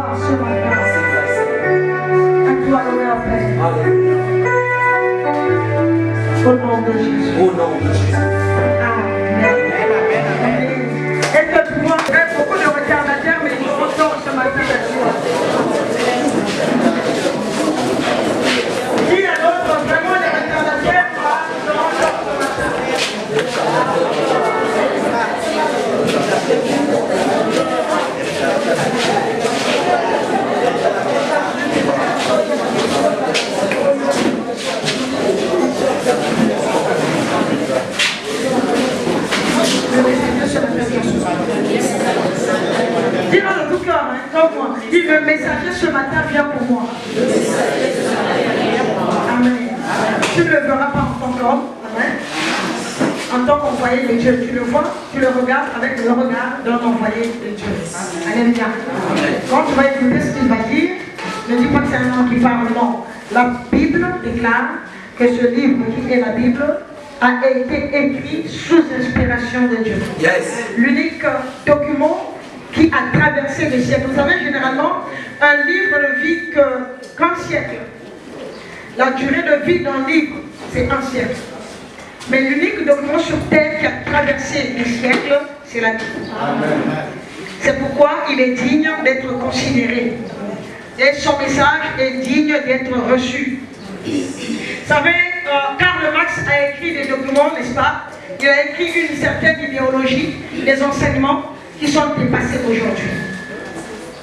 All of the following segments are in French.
gloire ce matin. À toi l'honneur, Père. Alléluia. Au nom de Jésus. Au nom de Jésus. Amen. Est-ce que tu vois beaucoup de retardataires, mais ils sont contents ce matin d'être là. Qui a d'autres vraiment des retardataires? Dis-le de tout cœur, comme moi. Dis le messager ce matin vient pour moi. Amen. Tu ne le verras pas en tant qu'homme. Amen. En tant qu'envoyé de Dieu, tu le vois, tu le regardes avec le regard d'un envoyé de Dieu. Alléluia. Quand tu vas écouter ce qu'il va dire, ne dis pas que c'est un homme qui parle, non. La Bible déclare que ce livre qui est la Bible a été écrit sous inspiration de Dieu. Yes. L'unique document qui a traversé les siècles. Vous savez, généralement, un livre ne vit qu'un siècle. La durée de vie d'un livre, c'est un siècle. Mais l'unique document sur terre qui a traversé les siècles, c'est la Bible. C'est pourquoi il est digne d'être considéré. Et son message est digne d'être reçu. Vous savez, Karl Marx a écrit des documents, n'est-ce pas? Il a écrit une certaine idéologie, des enseignements qui sont dépassés aujourd'hui.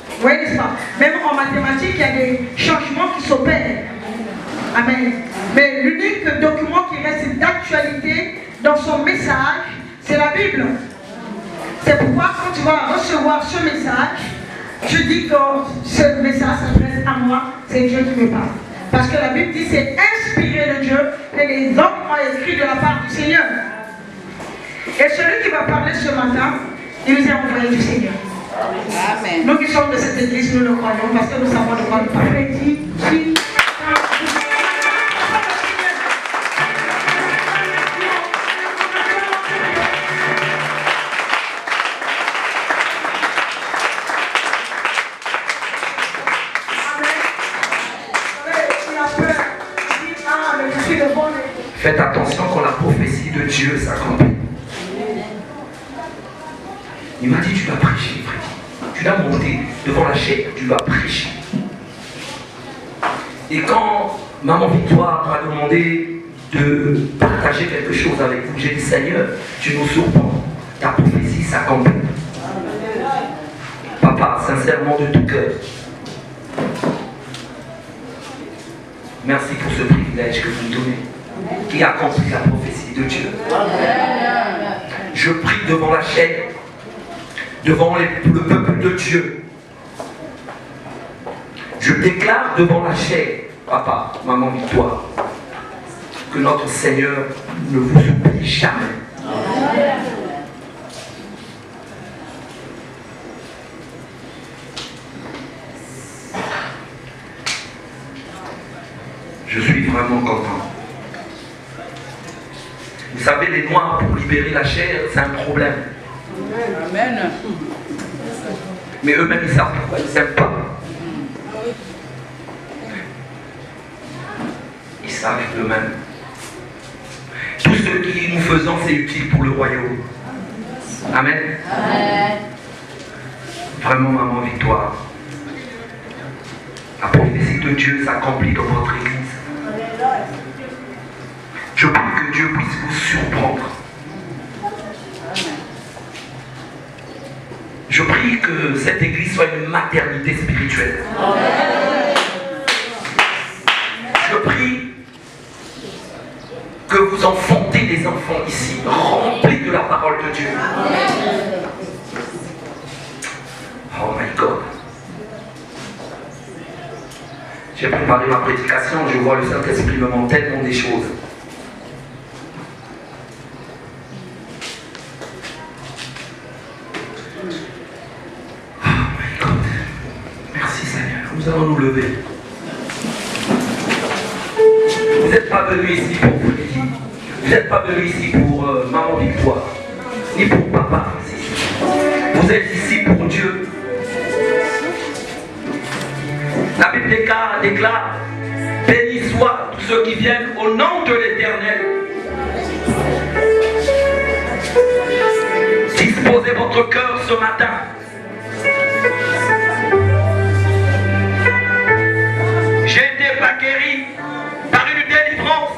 Vous voyez, n'est-ce pas? Même en mathématiques, il y a des changements qui s'opèrent. Amen. Mais l'unique document qui reste d'actualité dans son message, c'est la Bible. C'est pourquoi quand tu vas recevoir ce message, je dis que ce message s'adresse à moi, c'est Dieu qui me parle. Parce que la Bible dit c'est inspiré de Dieu et les hommes ont écrit de la part du Seigneur. Et celui qui va parler ce matin, il nous est envoyé du Seigneur. Amen. Nous qui sommes de cette église, nous le croyons parce que nous savons de quoi nous parlons. Faites attention quand la prophétie de Dieu s'accomplit. Il m'a dit, tu dois prêcher, Freddy. Tu dois monter devant la chair, tu dois prêcher. Et quand Maman Victoire m'a demandé de partager quelque chose avec vous, j'ai dit, Seigneur, tu nous surprends. Ta prophétie s'accomplit. Papa, sincèrement de tout cœur, merci pour ce privilège que vous me donnez, qui accomplit la prophétie de Dieu. Je prie devant la chair, devant le peuple de Dieu. Je déclare devant la chair, Papa, Maman Victoire, que notre Seigneur ne vous oublie jamais. Je suis vraiment content. Vous savez, les Noirs, pour libérer la chair, c'est un problème. Amen. Mais eux-mêmes, ils savent pourquoi ils n'aiment pas. Ils savent eux-mêmes. Tout ce que nous faisons, c'est utile pour le royaume. Amen. Amen. Vraiment, Maman Victoire. La prophétie de Dieu s'accomplit dans votre église. Je prie que Dieu puisse vous surprendre. Je prie que cette église soit une maternité spirituelle. Je prie que vous enfantez des enfants ici, remplis de la parole de Dieu. Oh my God. J'ai préparé ma prédication, je vois le Saint-Esprit me montre tellement des choses. Oh my God. Merci Seigneur. Nous allons nous lever. Vous n'êtes pas venus ici pour vous dire. Vous n'êtes pas venus ici pour Maman Victoire, ni pour Papa. Vous êtes ici pour Dieu. La Bible déclare, bénis soient tous ceux qui viennent au nom de l'Éternel. Disposez votre cœur ce matin. J'ai été pas guéri par une délivrance.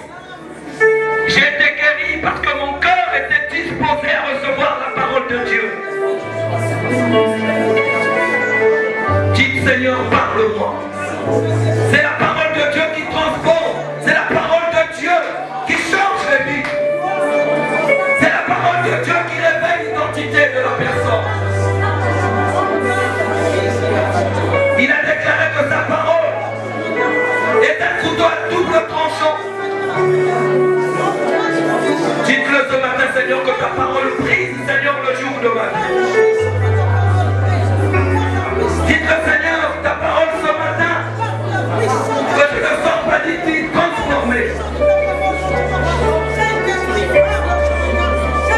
J'ai été guéri parce que mon cœur était disposé à recevoir la parole de Dieu. Dites Seigneur, parle-moi. C'est la parole de Dieu qui transforme. C'est la parole de Dieu qui change les vies. C'est la parole de Dieu qui révèle l'identité de la personne. Il a déclaré que sa parole est un couteau à double tranchant. Dites-le ce matin, Seigneur, que ta parole brise, Seigneur, le jour de ma vie. Dites-le, Seigneur, ta parole ce matin, que je ne sors pas d'ici transformé.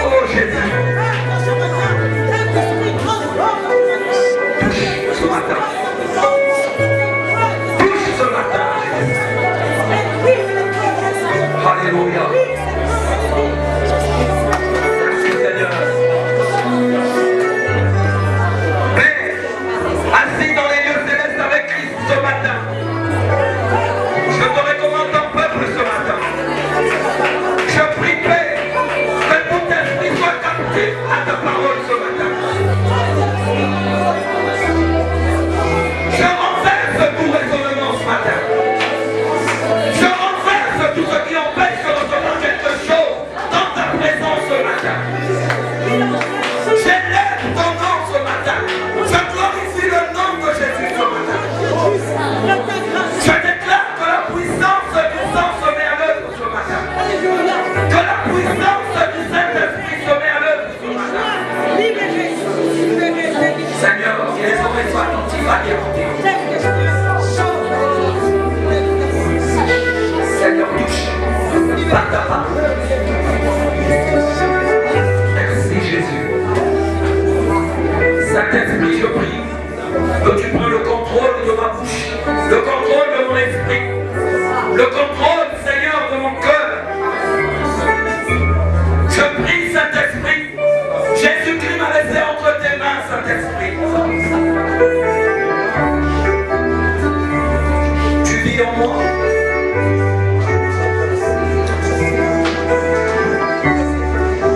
Oh Jésus. Touche ce matin. Touche ce matin, Jésus. Alléluia. Merci Seigneur. Père, assis dans les lieux célestes avec Christ ce matin, je te recommande ton peuple ce matin. Je prie, Père, que tout esprit soit captif à ta parole ce matin. Je renverse tout raisonnement ce matin. Je renverse tout ce qui empêche de recevoir quelque chose dans ta présence ce matin. J'élève ton nom ce matin. Je glorifie le nom de Jésus ce matin. Je déclare que la puissance du sang se met à l'œuvre ce matin. Que la puissance du Saint-Esprit se met à l'œuvre ce matin. Seigneur, que les oreilles soient attentives à l'écouter. Seigneur, touche par ta parole. Merci Jésus. Saint-Esprit, je prie que tu prends le contrôle de ma bouche, le contrôle de mon esprit, le contrôle, Seigneur, de mon cœur. Je prie, Saint-Esprit. Jésus-Christ m'a laissé entre tes mains, Saint-Esprit. Tu vis en moi.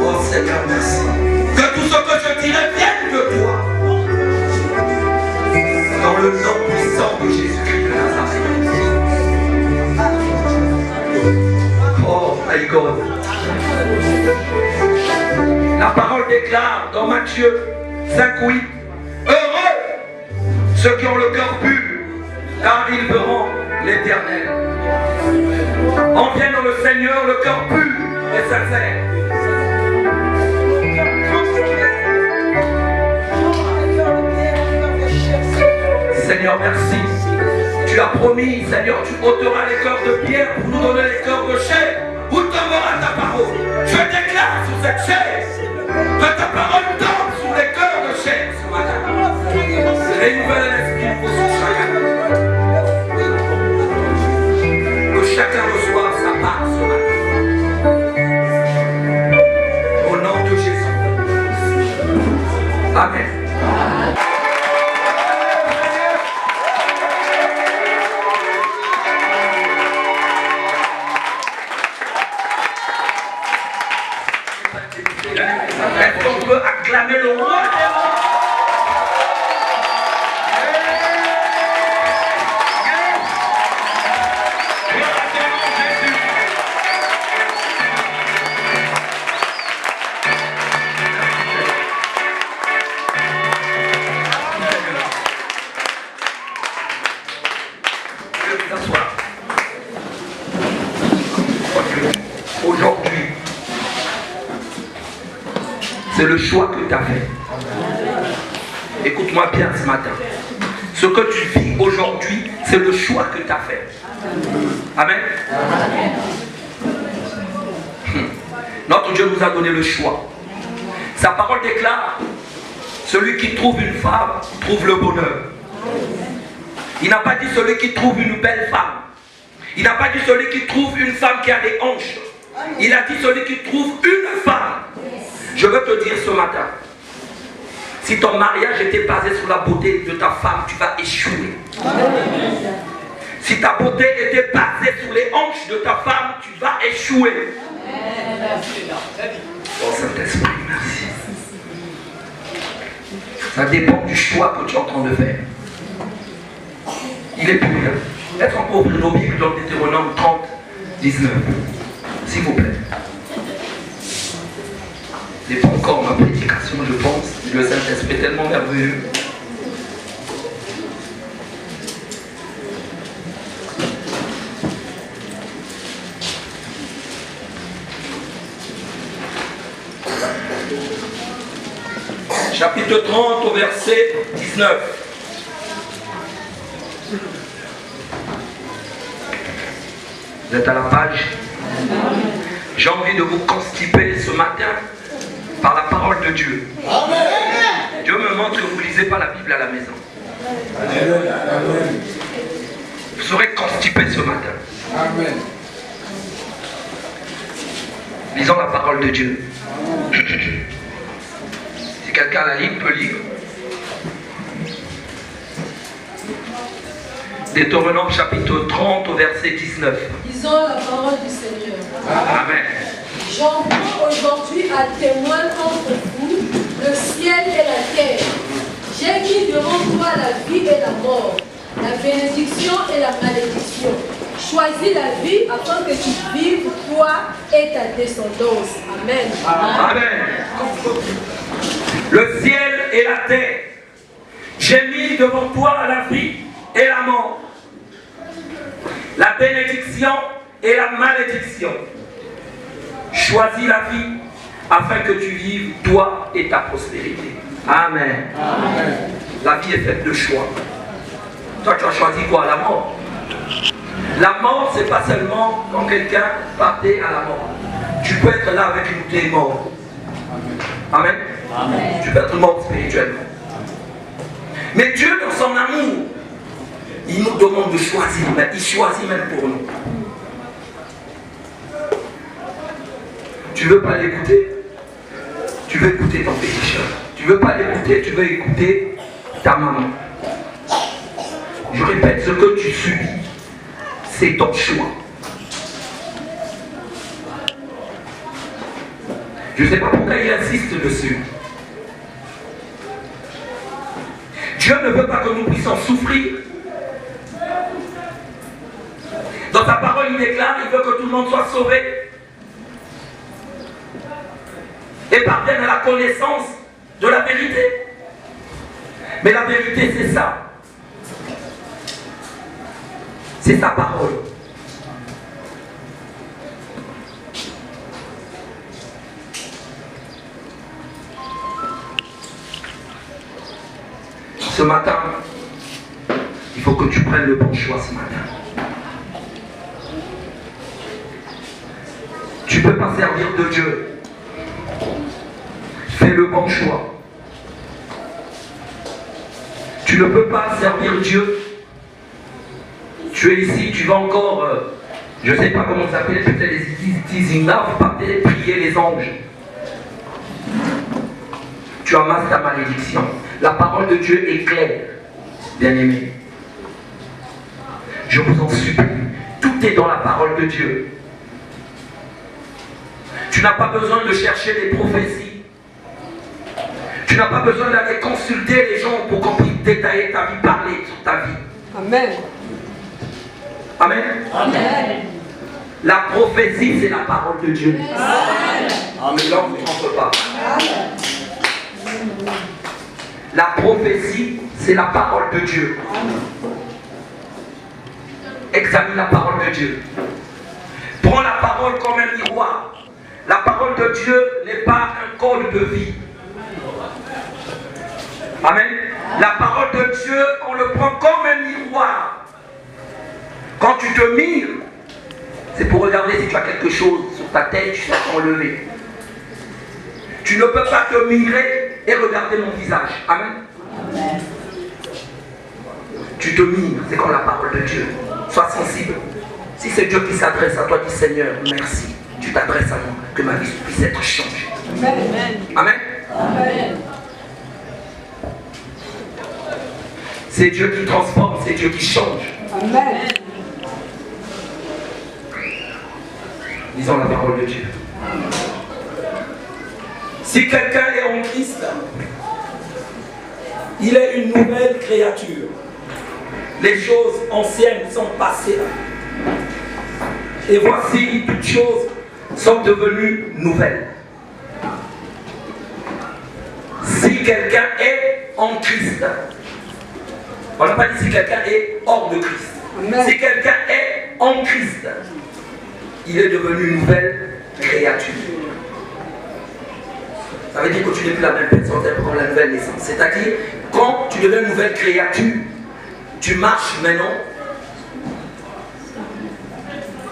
Oh Seigneur, merci. Que tout ce que je dirai vienne de toi. Dans le nom puissant de Jésus-Christ de Nazareth. Oh my God. La parole déclare dans Matthieu 5:8, heureux ceux qui ont le cœur pur, car ils verront l'Éternel. On vient dans le Seigneur le cœur pur et sincère. Seigneur, merci. Tu as promis, Seigneur, tu ôteras les cœurs de pierre pour nous donner les cœurs de chair. Où tombera ta parole? Je déclare sur cette chair que ta parole tombe sur les cœurs de chair ce matin. Renouvelle l'esprit pour chacun. Que chacun reçoive sa part ce matin. Au nom de Jésus. Amen. Est-ce qu'on peut acclamer le roi des rois? Aujourd'hui, c'est le choix que tu as fait. Écoute-moi bien ce matin. Ce que tu vis aujourd'hui, c'est le choix que tu as fait. Amen. Notre Dieu nous a donné le choix. Sa parole déclare, celui qui trouve une femme trouve le bonheur. Il n'a pas dit celui qui trouve une belle femme. Il n'a pas dit celui qui trouve une femme qui a des hanches. Il a dit celui qui trouve une femme. Je veux te dire ce matin, si ton mariage était basé sur la beauté de ta femme, tu vas échouer. Si ta beauté était basée sur les hanches de ta femme, tu vas échouer. Oh Saint-Esprit, merci. Ça dépend du choix que tu es en train de faire. Il est pour rien. Est-ce qu'on peut ouvrir nos Bibles dans Deutéronome 30, 19, s'il vous plaît. Ce n'est pas encore ma prédication, je pense. Le Saint-Esprit est tellement merveilleux. Chapitre 30 au verset 19. Vous êtes à la page? J'ai envie de vous constiper ce matin par la parole de Dieu. Dieu me montre que vous ne lisez pas la Bible à la maison. Vous serez constipé ce matin. Lisons la parole de Dieu. Si quelqu'un la lit, peut lire. Deutéronome chapitre 30 au verset 19. Lisons la parole du Seigneur. Amen. J'en prends aujourd'hui à témoin entre vous le ciel et la terre. J'ai mis devant toi la vie et la mort, la bénédiction et la malédiction. Choisis la vie afin que tu vives, toi et ta descendance. Amen. Amen. Le ciel et la terre. J'ai mis devant toi la vie et la mort, la bénédiction et la malédiction. Choisis la vie afin que tu vives, toi et ta postérité. Amen. Amen. La vie est faite de choix. Toi, tu as choisi quoi? La mort. La mort, c'est pas seulement quand quelqu'un partait à la mort. Tu peux être là avec une clé mort. Amen. Amen. Tu peux être mort spirituellement. Mais Dieu, dans son amour, il nous demande de choisir, mais il choisit même pour nous. Tu ne veux pas l'écouter? Tu veux écouter ton pécheur. Tu ne veux pas l'écouter, tu veux écouter ta maman. Je répète, ce que tu subis, c'est ton choix. Je ne sais pas pourquoi il insiste dessus. Dieu ne veut pas que nous puissions souffrir. Dans sa parole, il déclare, il veut que tout le monde soit sauvé et parvienne à la connaissance de la vérité. Mais la vérité, c'est ça. C'est sa parole. Ce matin, il faut que tu prennes le bon choix ce matin. Tu ne peux pas servir de Dieu. Fais le bon choix. Tu ne peux pas servir Dieu. Tu es ici, tu vas encore, je ne sais pas comment ça s'appelle, peut-être les teasing là, vous partez prier les anges. Tu amasses ta malédiction. La parole de Dieu est claire, bien-aimé. Je vous en supplie. Tout est dans la parole de Dieu. Tu n'as pas besoin de chercher des prophéties. Tu n'as pas besoin d'aller consulter les gens pour qu'on puisse détailler ta vie, parler sur ta vie. Amen. Amen. Amen. La prophétie, c'est la parole de Dieu. Amen. Amen. Là, vous ne trompez pas. Amen. La prophétie, c'est la parole de Dieu. Examine la parole de Dieu. Prends la parole comme un miroir. La parole de Dieu n'est pas un code de vie. Amen. La parole de Dieu, on le prend comme un miroir. Quand tu te mires, c'est pour regarder si tu as quelque chose sur ta tête, tu vas t'enlever. Tu ne peux pas te mirer et regarder mon visage. Amen. Amen. tu te mires, c'est comme la parole de Dieu. Sois sensible. Si c'est Dieu qui s'adresse à toi, dis Seigneur, merci. Tu t'adresses à moi, que ma vie puisse être changée. Amen. Amen. Amen. C'est Dieu qui transforme, c'est Dieu qui change. Amen. Lisons la parole de Dieu. Si quelqu'un est en Christ, il est une nouvelle créature. Les choses anciennes sont passées. Et voici, toutes choses sont devenues nouvelles. Si quelqu'un est en Christ, on n'a pas dit si quelqu'un est hors de Christ. Amen. Si quelqu'un est en Christ, il est devenu une nouvelle créature. Ça veut dire que tu n'es plus la même personne, c'est comme la nouvelle naissance. C'est-à-dire, quand tu deviens une nouvelle créature, tu marches maintenant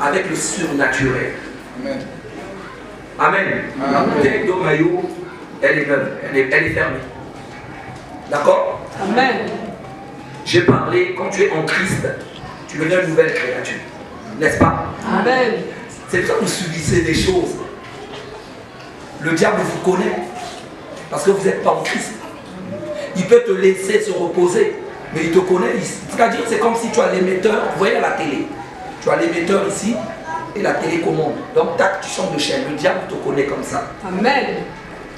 avec le surnaturel. Amen. Amen. La bouteille d'eau maillot, elle est neuve, elle est fermée. D'accord? Amen. J'ai parlé, quand tu es en Christ, tu deviens une nouvelle créature. N'est-ce pas? Amen. C'est pour ça que vous subissez des choses. Le diable vous connaît. Parce que vous n'êtes pas en Christ. Il peut te laisser se reposer. Mais il te connaît. C'est-à-dire, c'est comme si tu as l'émetteur. Vous voyez à la télé. Tu as l'émetteur ici. Et la télécommande. Donc, tac, tu changes de chaîne. Le diable te connaît comme ça. Amen.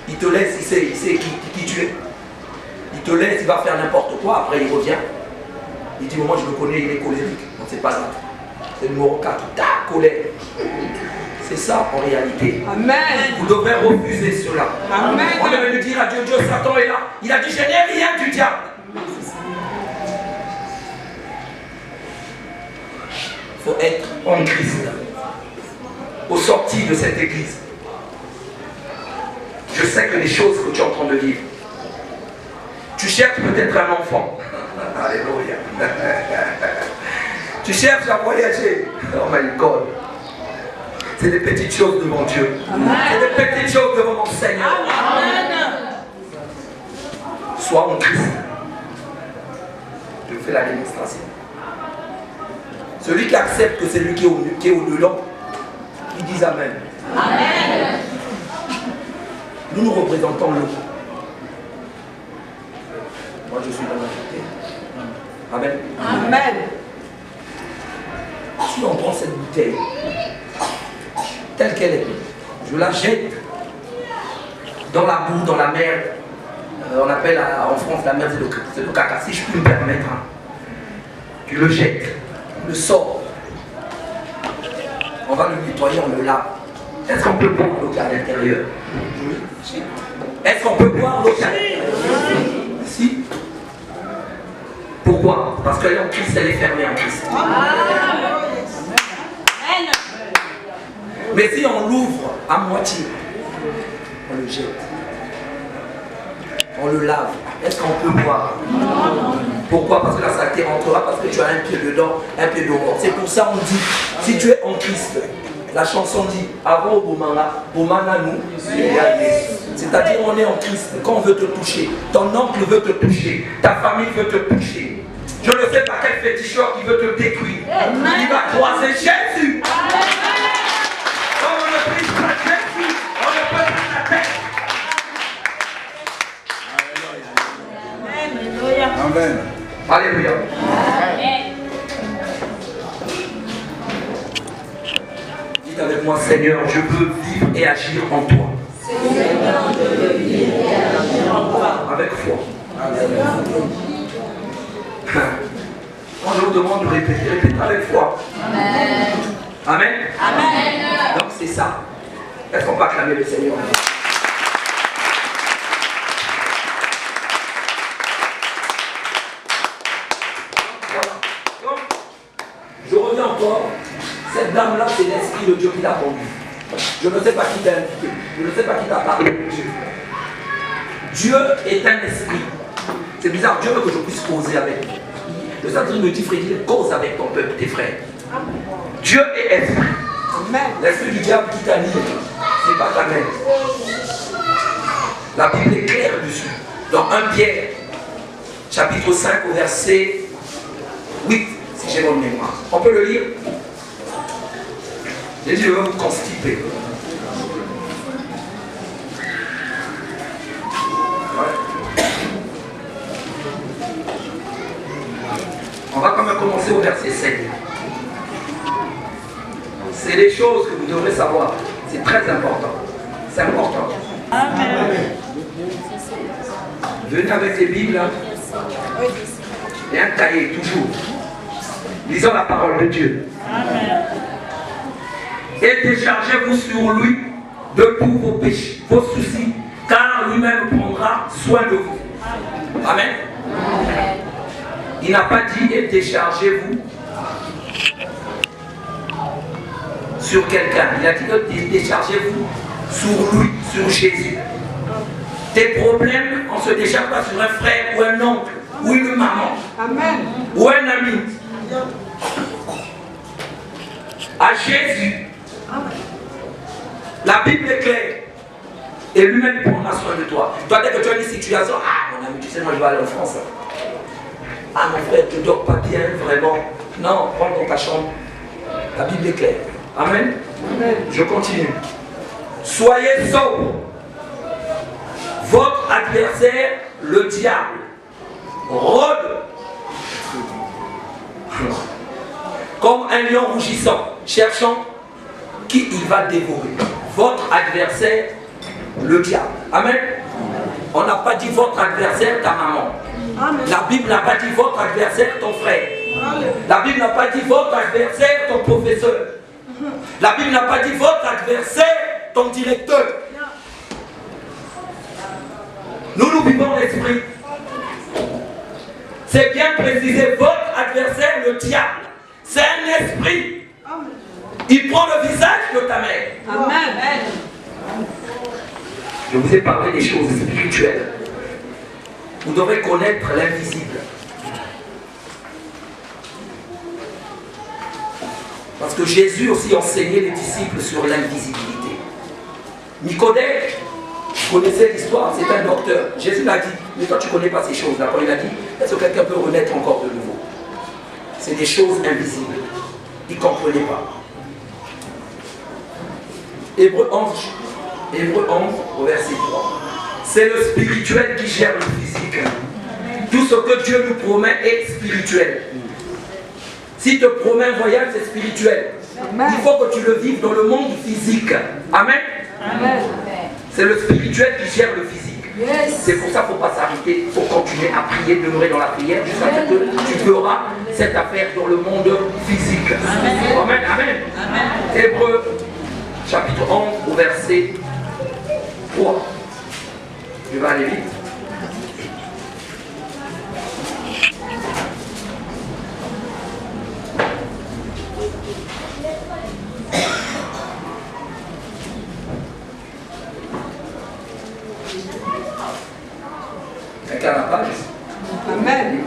Il te laisse, il sait qui tu es. Il te laisse, il va faire n'importe quoi. Après, il revient. Il dit, moi, je le connais, il est colérique. Donc, c'est pas grave. C'est le numéro 4. Ta colère. C'est ça en réalité. Amen. Vous devrez refuser cela. Amen. On devait lui dire à Dieu, Dieu, Satan est là. Il a dit, je n'ai rien du diable. Il faut être en Christ. Au sorti de cette église. Je sais que les choses que tu es en train de vivre. Tu cherches peut-être un enfant. Alléluia. Tu cherches à voyager. Oh my God. C'est des petites choses devant Dieu. C'est des petites choses devant mon Seigneur. Amen. Sois en Christ. Je fais la démonstration. Celui qui accepte que c'est lui qui est au-delà, il dit Amen. Amen. Nous nous représentons l'eau. Moi je suis dans la vérité. Amen. Amen. Si on prend cette bouteille telle qu'elle est, je la jette dans la boue, dans la mer. On appelle en France la mer, c'est le caca, si je puis me permettre. Hein. Tu le jettes, le sors. On va le nettoyer, on le lave. Est-ce qu'on peut boire l'eau qui est à l'intérieur? Est-ce qu'on peut boire l'eau qui est à l'intérieur? Si. Pourquoi? Parce qu'elle est en Christ, elle est fermée en Christ. Mais si on l'ouvre à moitié, on le jette. On le lave. Est-ce qu'on peut boire? Pourquoi? Parce que la saleté rentrera, parce que tu as un pied dedans, un pied dehors. C'est pour ça qu'on dit, si tu es en Christ, la chanson dit, avant Bomana, Bomana nous, c'est-à-dire on est en Christ, quand on veut te toucher, ton oncle veut te toucher, ta famille veut te toucher. Je ne sais pas quel féticheur qui veut te détruire. Il va croiser Jésus. Comme on ne prie pas Jésus, on ne peut pas la tête. Amen. Alléluia. Dites avec moi, Seigneur, je veux vivre et agir en toi. Seigneur, je veux vivre et agir en toi. Avec foi. Quand je vous demande de répéter, répétez avec foi. Amen. Amen. Amen. Donc c'est ça. Est-ce qu'on peut acclamer le Seigneur? Voilà. Donc, je reviens encore. Cette dame-là, c'est l'Esprit de Dieu qui l'a conduit. Je ne sais pas qui t'a invité. Je ne sais pas qui t'a parlé de Dieu. Dieu est un esprit. C'est bizarre, Dieu veut que je puisse causer avec lui. Le Saint-Esprit me dit, Frédéric, cause avec ton peuple, tes frères. Dieu est esprit. L'esprit du diable qui t'anime, c'est pas ta mère. La Bible est claire dessus. Dans 1 Pierre, chapitre 5, au verset 8, si j'ai bonne mémoire. On peut le lire? J'ai dit, je vais vous constiper. On va quand même commencer au verset 7. C'est des choses que vous devrez savoir. C'est très important. C'est important. Amen. Venez avec les Bibles hein, et un cahier, toujours. Lisons la parole de Dieu. Amen. Et déchargez-vous sur lui de tous vos péchés, vos soucis, car lui-même prendra soin de vous. Amen. Il n'a pas dit et déchargez-vous sur quelqu'un. Il a dit déchargez-vous sur lui, sur Jésus. Tes problèmes, on ne se décharge pas sur un frère ou un oncle ou une maman. Amen. Ou un ami. À Jésus. La Bible est claire. Et lui-même prendra soin de toi. Toi, dès que tu as une situation, ah mon ami, tu sais, moi je vais aller en France. Ah mon frère, tu ne dors pas bien, vraiment. Non, rentre dans ta chambre. La Bible est claire. Amen. Amen. Je continue. Soyez sobres. Votre adversaire, le diable, rôde comme un lion rougissant, cherchant qui il va dévorer. Votre adversaire, le diable. Amen. On n'a pas dit votre adversaire, ta maman. Amen. La Bible n'a pas dit votre adversaire, ton frère. La Bible n'a pas dit votre adversaire, ton professeur. La Bible n'a pas dit votre adversaire, ton directeur. Nous vivons l'esprit. C'est bien précisé, votre adversaire, le diable. C'est un esprit. Il prend le visage de ta mère. Amen. Je vous ai parlé des choses spirituelles. Vous devrez connaître l'invisible. Parce que Jésus aussi enseignait les disciples sur l'invisibilité. Nicodème connaissait l'histoire, c'est un docteur. Jésus l'a dit, mais toi tu ne connais pas ces choses. D'accord, il a dit, est-ce que quelqu'un peut renaître encore de nouveau? C'est des choses invisibles. Il ne comprenait pas. Hébreux 11, au verset 3. C'est le spirituel qui gère le physique. Tout ce que Dieu nous promet est spirituel. S'il te promet un voyage, c'est spirituel. Amen. Il faut que tu le vives dans le monde physique. Amen. Amen. C'est le spirituel qui gère le physique. Yes. C'est pour ça qu'il ne faut pas s'arrêter. Il faut continuer à prier, demeurer dans la prière jusqu'à ce que tu feras cette affaire dans le monde physique. Amen. Amen. Amen. Hébreux chapitre 11 au verset 3. Je vais aller vite. Quelqu'un a la page? Amen.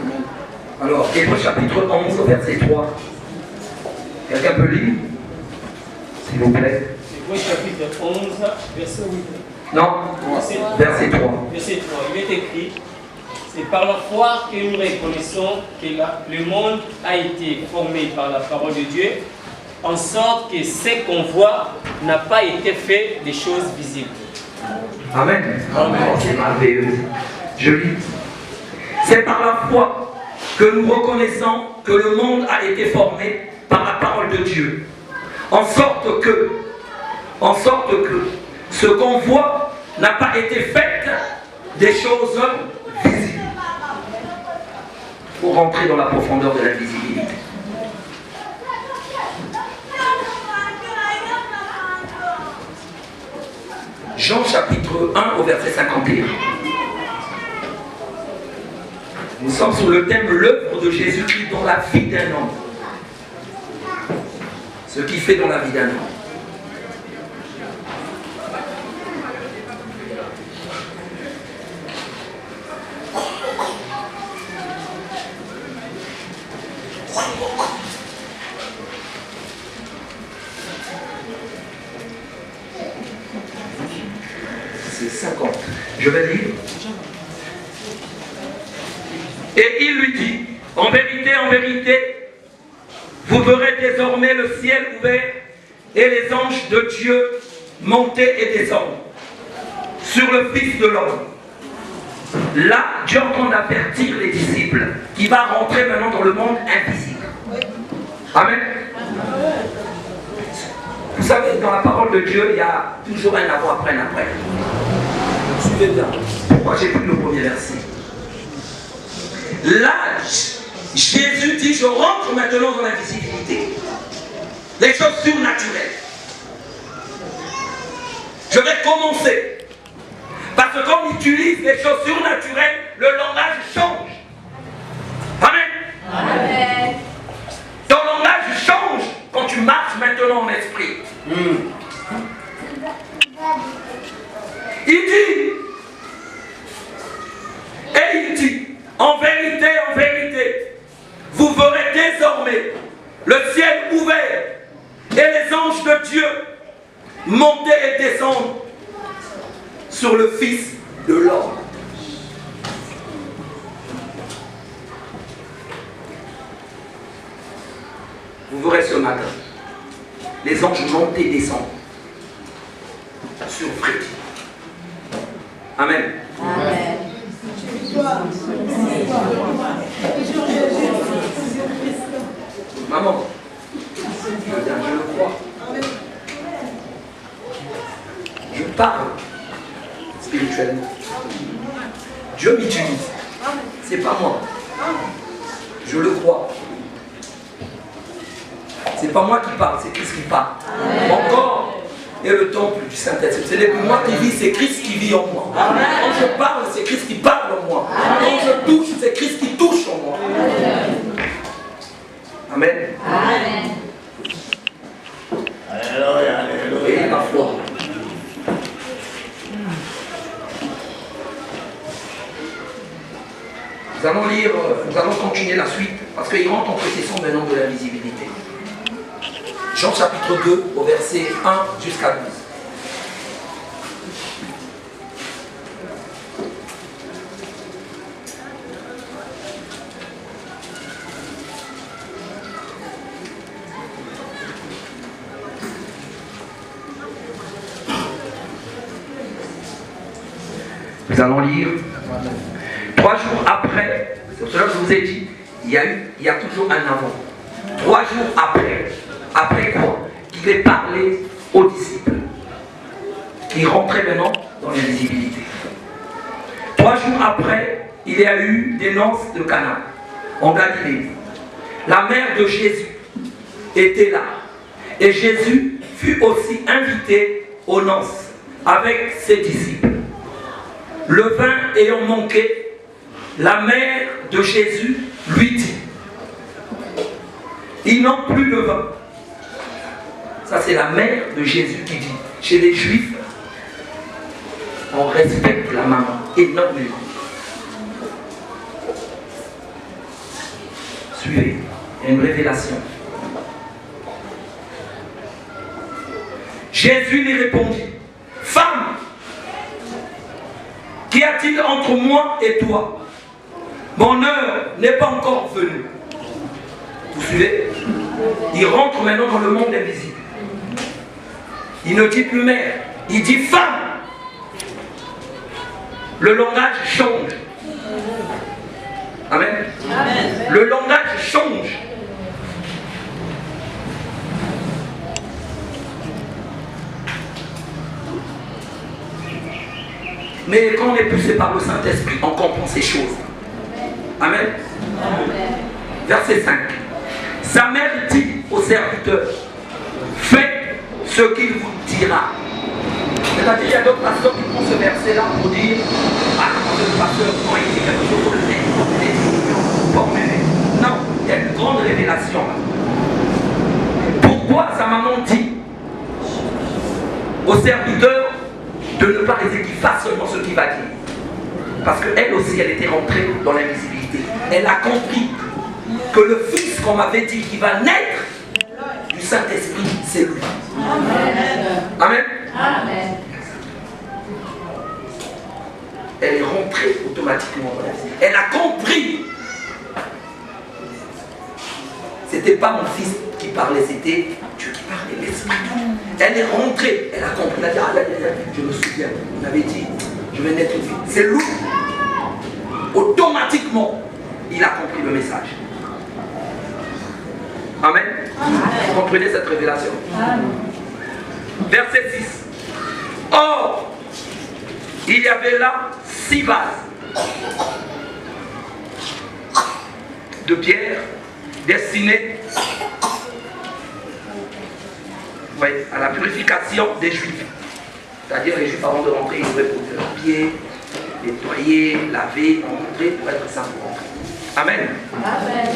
Alors, Hébreux chapitre 11 au verset 3. Quelqu'un peut lire? S'il vous plaît. Hébreux chapitre 11, verset 8. Non, verset 3. Verset 3, il est écrit, c'est par la foi que nous reconnaissons que le monde a été formé par la parole de Dieu, en sorte que ce qu'on voit n'a pas été fait des choses visibles. Amen. Amen. C'est merveilleux. Je lis. C'est par la foi que nous reconnaissons que le monde a été formé par la parole de Dieu, en sorte que ce qu'on voit n'a pas été fait des choses visibles. Pour rentrer dans la profondeur de la visibilité. Jean chapitre 1 au verset 51. Nous sommes sur le thème l'œuvre de Jésus-Christ dans la vie d'un homme. Ce qu'il fait dans la vie d'un homme. C'est 50. Je vais lire. Et il lui dit, en vérité, Vous verrez désormais le ciel ouvert et les anges de Dieu monter et descendre sur le Fils de l'homme. Là, Dieu est en train d'avertir les disciples qui va rentrer maintenant dans le monde invisible. Amen. Vous savez, dans la parole de Dieu, il y a toujours un avant, après, un après. Suivez bien. Pourquoi j'ai pris le premier verset? Là, Jésus dit, je rentre maintenant dans l'invisibilité. Les choses surnaturelles. Je vais commencer. Parce que quand on utilise les choses surnaturelles, le langage change. Amen. Amen. Ton langage change quand tu marches maintenant en esprit. Il dit, en vérité, vous verrez désormais le ciel ouvert et les anges de Dieu monter et descendre sur le Fils de l'homme. Vous verrez ce matin, les anges montent et descendent sur Frédéric. Amen. Amen. Maman, je le crois. Je parle spirituellement. Dieu m'utilise. C'est pas moi. Je le crois. C'est pas moi qui parle, c'est Christ qui parle. Encore est le temple du Saint-Esprit. Ce n'est plus moi qui vis, c'est Christ qui vit en moi. Quand je parle, c'est Christ qui parle en moi. Quand je touche, c'est Christ qui touche en moi. Amen. Amen. Alléluia, alléluia. Et la foi. Nous allons lire, nous allons continuer la suite, parce qu'il rentre en possession maintenant de la visibilité. Jean chapitre 2, au verset 1 jusqu'à 12. Nous allons lire. 3 jours après, c'est pour cela que je vous ai dit, il y a toujours un avant. 3 jours après quoi? Il est parlé aux disciples, qui rentraient maintenant dans l'invisibilité. 3 jours après, il y a eu des noces de Cana, en Galilée. La mère de Jésus était là. Et Jésus fut aussi invité aux noces avec ses disciples. Le vin ayant manqué, la mère de Jésus lui dit, ils n'ont plus de vin. Ça, c'est la mère de Jésus qui dit. Chez les Juifs, on respecte la maman énormément. Suivez, il y a une révélation. Jésus lui répondit, femme, qu'y a-t-il entre moi et toi? Mon heure n'est pas encore venue. Vous suivez? Il rentre maintenant dans le monde invisible. Il ne dit plus mère, il dit femme. Le langage change. Amen. Amen. Le langage change. Mais quand on est poussé par le Saint-Esprit, on comprend ces choses. Amen. Amen. Verset 5. Sa mère dit au serviteur, faites ce qu'il vous dira. C'est-à-dire, il y a d'autres pasteurs qui prennent ce verset-là pour dire, ah, le pasteur, quand il dit quelque chose, non, il y a une grande révélation là. Pourquoi sa maman dit au serviteur de ne pas laisser qu'il fasse seulement ce qu'il va dire? Parce qu'elle aussi, elle était rentrée dans l'invisibilité. Elle a compris que le Fils qu'on m'avait dit qui va naître du Saint-Esprit, c'est lui. Amen. Amen. Amen. Elle est rentrée automatiquement dans l'invisibilité. Elle a compris. C'était pas mon fils parlait, c'était Dieu qui parlait, l'Esprit. Elle est rentrée, elle a compris, elle a dit, ah, je me souviens, on avait dit, je vais naître une fille. C'est lui. Automatiquement, il a compris le message. Amen. Vous comprenez cette révélation? Verset 6. Or, il y avait là 6 vases de pierre destinés à la purification des Juifs. C'est-à-dire les Juifs avant de rentrer, ils devaient poser leurs pieds, nettoyer, laver, rentrer pour être saints pour rentrer. Amen. Amen.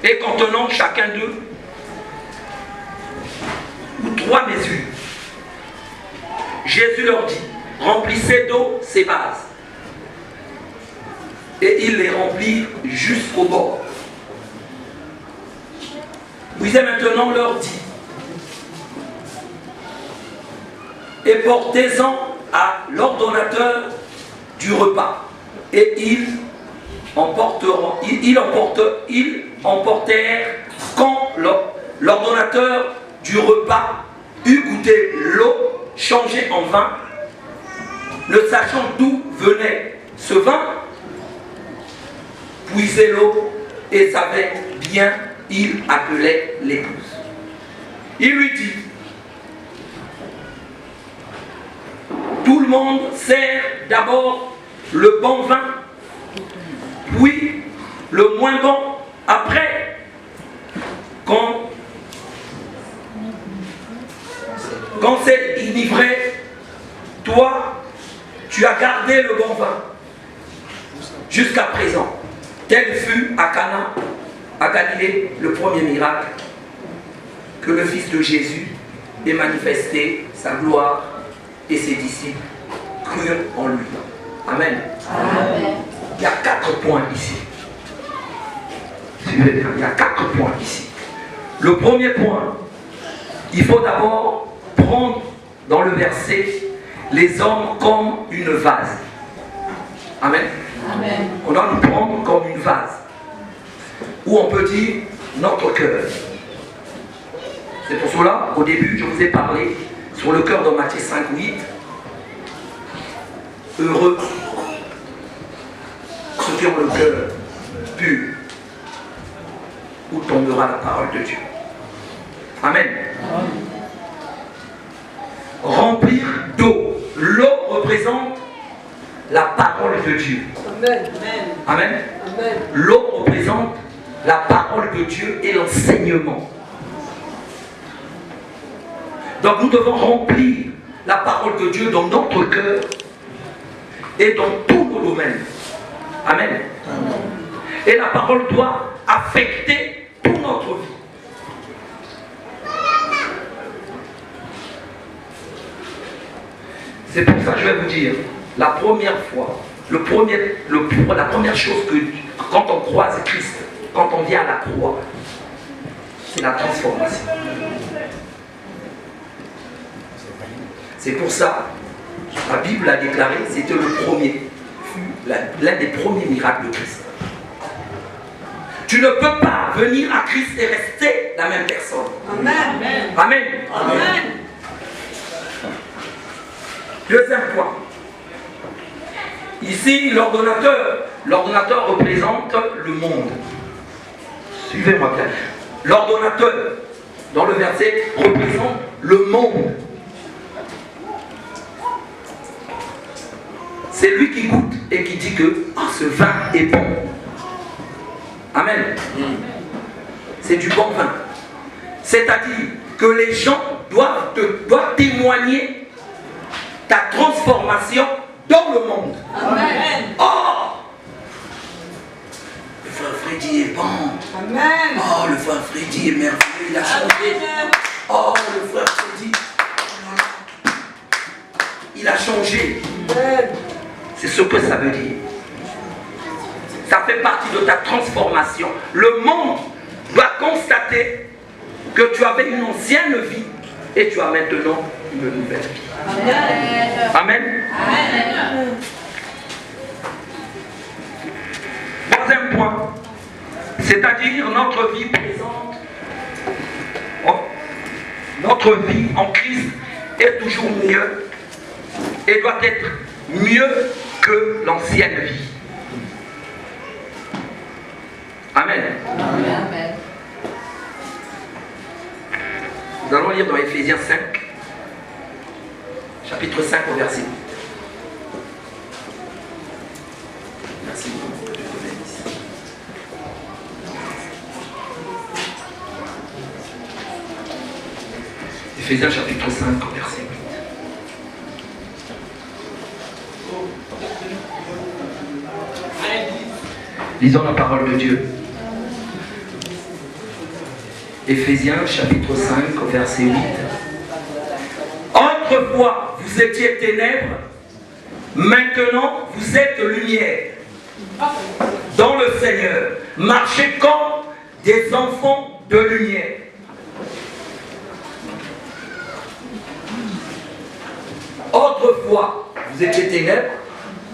Et contenant chacun d'eux ou 3 mesures. Jésus leur dit, remplissez d'eau ces vases. Et il les remplit jusqu'au bord. Puis maintenant leur dit, et portez-en à l'ordonnateur du repas. Et ils emportèrent quand l'ordonnateur du repas eut goûté l'eau changée en vin, ne sachant d'où venait ce vin, puisait l'eau et savait bien, il appelait l'épouse. Il lui dit, tout le monde sert d'abord le bon vin, puis le moins bon, après, quand c'est enivré, toi, tu as gardé le bon vin jusqu'à présent. Tel fut à Cana, à Galilée, le premier miracle que le Fils de Jésus ait manifesté sa gloire et ses disciples crurent en lui. Amen. Amen. Il y a 4 points ici. Il y a 4 points ici. Le premier point, il faut d'abord prendre dans le verset les hommes comme une vase. Amen. Amen. On doit nous prendre comme une vase. Ou on peut dire notre cœur. C'est pour cela, au début, je vous ai parlé sur le cœur dans Matthieu 5:8. Heureux ceux qui ont le cœur pur, où tombera la parole de Dieu. Amen. Remplir d'eau. L'eau représente la parole de Dieu. Amen. Amen. Amen. L'eau représente la parole de Dieu et l'enseignement. Donc nous devons remplir la parole de Dieu dans notre cœur et dans tous nos domaines. Amen. Amen. Et la parole doit affecter toute notre vie. C'est pour ça que je vais vous dire, la première fois, la première chose que quand on croise Christ, quand on vient à la croix, c'est la transformation. C'est pour ça, la Bible a déclaré, c'était le premier, l'un des premiers miracles de Christ. Tu ne peux pas venir à Christ et rester la même personne. Amen. Amen. Amen. Deuxième point. Ici, l'ordonnateur représente le monde. Suivez-moi bien. L'ordonnateur, dans le verset, représente le monde. C'est lui qui goûte et qui dit que ce vin est bon. Amen. C'est du bon vin. C'est-à-dire que les gens doivent témoigner ta transformation dans le monde. Amen. Oh, le frère Freddy est bon. Amen. Oh, le frère Freddy est merveilleux, il a changé. Oh, le frère Freddy, il a changé. Amen. C'est ce que ça veut dire. Ça fait partie de ta transformation. Le monde doit constater que tu avais une ancienne vie et tu as maintenant une nouvelle vie. Amen. Amen. Amen. Troisième point, C'est-à-dire notre vie présente, notre vie en Christ est toujours mieux et doit être mieux que l'ancienne vie. Amen. Amen. Nous allons lire dans Ephésiens 5, chapitre 5 au verset 8. Merci beaucoup. Dieu te bénisse. Ephésiens chapitre 5 au verset 8. Lisons la parole de Dieu. Ephésiens chapitre 5 au verset 8. Autrefois, vous étiez ténèbres, maintenant vous êtes lumière. Dans le Seigneur, marchez comme des enfants de lumière. Autrefois, vous étiez ténèbres,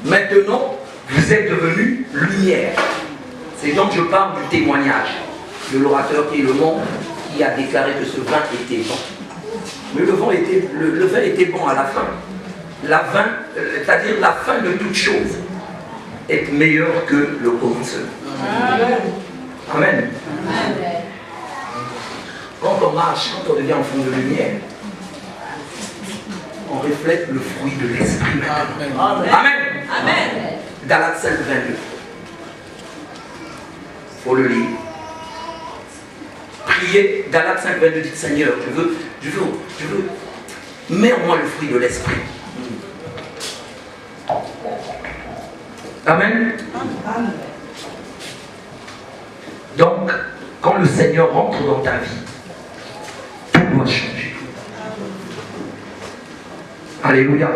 maintenant vous êtes devenus lumière. C'est donc je parle du témoignage de l'orateur qui est le monde, qui a déclaré que ce vin était bon. Mais le vin était bon à la fin. C'est-à-dire la fin de toute chose est meilleure que le commencement. Amen. Amen. Quand on marche, quand on devient enfant de lumière, on reflète le fruit de l'esprit. Amen. Amen. Amen. Galates 5, 22. Il faut le lire. Priez, Galates 5, 22, dites Seigneur, je veux, mets en moi le fruit de l'esprit. Amen. Amen. Donc, quand le Seigneur rentre dans ta vie, tout doit changer. Alléluia.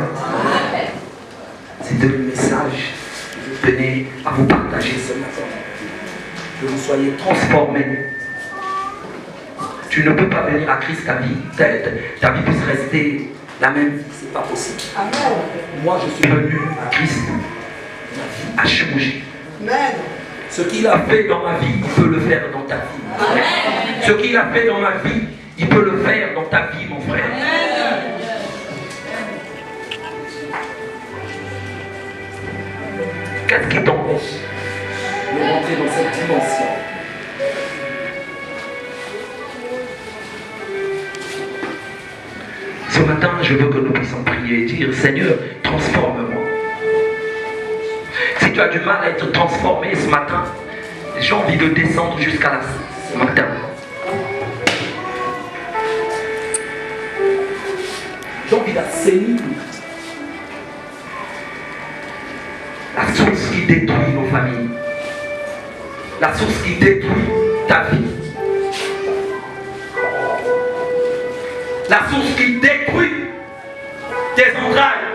C'est le message que je tenais à vous partager ce matin. Que vous soyez transformés. Tu ne peux pas venir à Christ, ta vie puisse rester la même vie, c'est pas possible. Amen. Moi, je suis venu à Christ, ma vie a changé. Amen. Ce qu'il a fait dans ma vie, il peut le faire dans ta vie. Amen. Ce qu'il a fait dans ma vie, il peut le faire dans ta vie, mon frère. Qu'est-ce qui t'empêche de rentrer dans cette dimension? Ce matin, je veux que nous puissions prier et dire, Seigneur, transforme-moi. Si tu as du mal à être transformé ce matin, j'ai envie de descendre jusqu'à là ce matin. J'ai envie d'assainir la source qui détruit nos familles, la source qui détruit ta vie, la source qui détruit tes entrailles.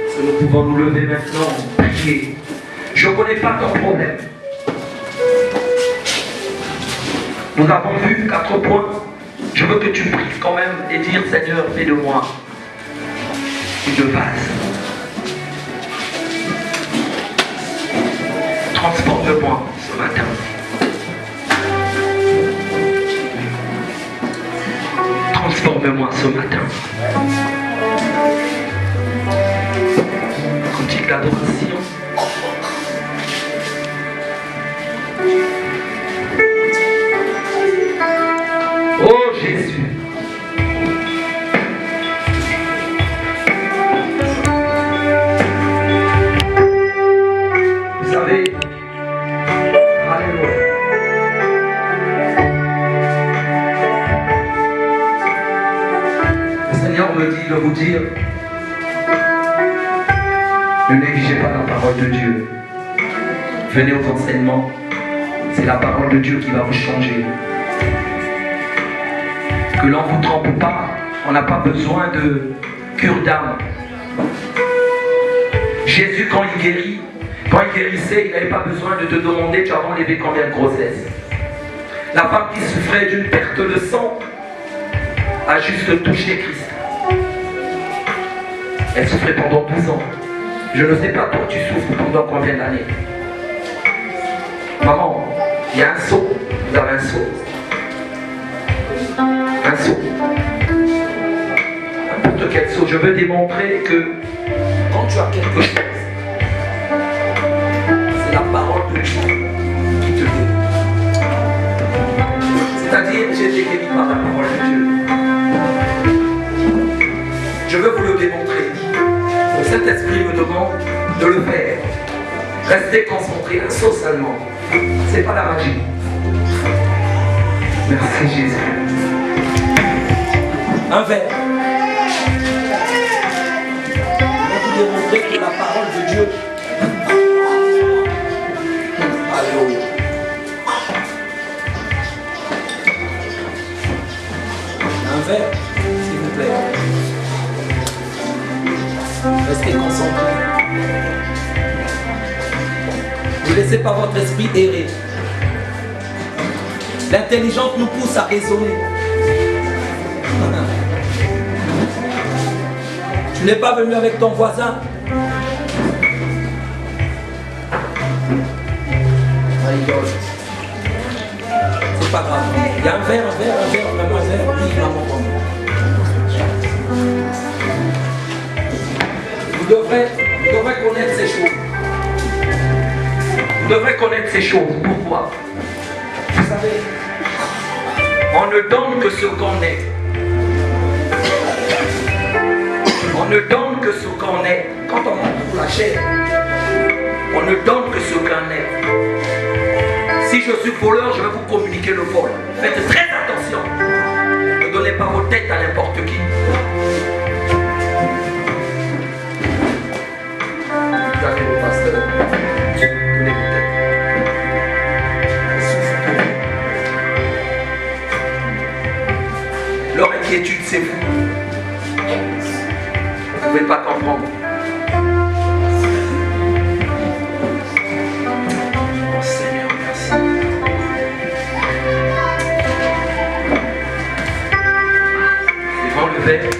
Est-ce que nous pouvons nous lever maintenant, prier? Je ne connais pas ton problème. Nous avons vu 4 points. Je veux que tu pries quand même et dire, Seigneur, fais de moi une vase. Transforme-moi ce matin. Transforme-moi ce matin. Cantique d'adoration. Oh Jésus. Vous savez, alléluia. Le Seigneur me dit de vous dire, ne négligez pas la parole de Dieu. Venez aux enseignements. C'est la parole de Dieu qui va vous changer. Que l'on ne vous trompe pas, on n'a pas besoin de cure d'âme. Jésus, quand il guérissait, il n'avait pas besoin de te demander tu as enlevé combien de grossesses. La femme qui souffrait d'une perte de sang a juste touché Christ. Elle souffrait pendant 12 ans. Je ne sais pas toi tu souffres pendant combien d'années. Maman, il y a un seau. Vous avez un seau. Un seau. N'importe quel seau. Je veux démontrer que quand tu as quelque chose, c'est la parole de Dieu qui te guérit. C'est-à-dire, j'ai été guéri par la parole de Dieu. Je veux vous le démontrer. Le Saint-Esprit me demande de le faire. Restez concentrés, un seau seulement. C'est pas la magie. Merci Jésus. Un verre. Je vais vous démontrer que la parole de Dieu. Alléluia. Un verre, s'il vous plaît. Restez concentrés. Ne laissez pas votre esprit errer. L'intelligence nous pousse à raisonner. Tu n'es pas venu avec ton voisin. C'est pas grave. Il y a un verre, vraiment un verre. Oui, maman. Vous devrez connaître ces choses. Vous devrez connaître ces choses. Pourquoi? Vous savez, on ne donne que ce qu'on est. On ne donne que ce qu'on est. Quand on monte pour la chair, on ne donne que ce qu'on est. Si je suis voleur, je vais vous communiquer le vol. Faites très attention. Ne donnez pas vos têtes à n'importe qui. Regardez le pasteur. Donnez vos têtes. Leur inquiétude, c'est vous. Vous ne pouvez pas comprendre. Oh Seigneur, merci. Devant le verre.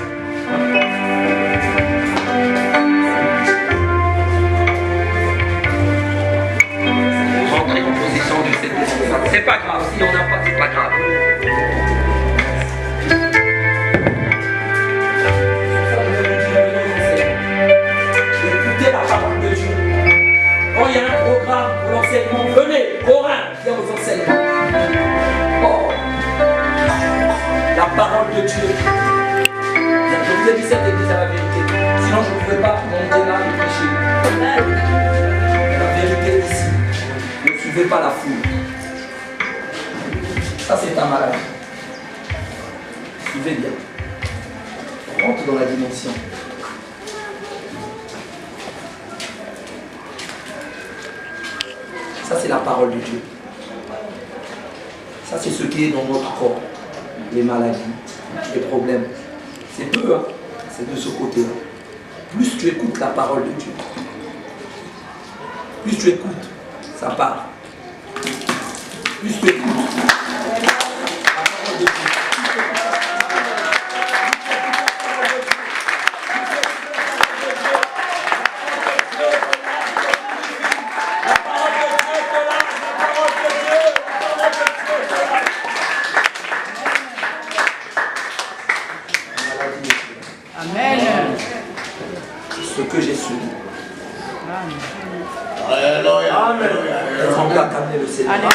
Vous rentrez en position du Seigneur. C'est pas grave. Si on n'a pas, c'est pas grave. Quand il y a un programme pour l'enseignement, venez, Corin, viens aux enseignements. Oh, la parole de Dieu. Je vous ai dit cette église à la vérité. Sinon, je ne pouvais pas monter là et prêcher. La vérité ici. Ne suivez pas la foule. Ça, c'est ta maladie. Suivez bien. Rentre dans la dimension. Ça, c'est la parole de Dieu. Ça, c'est ce qui est dans notre corps. Les maladies, les problèmes. C'est peu, hein? C'est de ce côté-là. Plus tu écoutes la parole de Dieu, plus tu écoutes, ça part. Plus tu écoutes la parole de Dieu. Ce que j'ai suivi. Alléluia. Amen. On va calmer le Seigneur.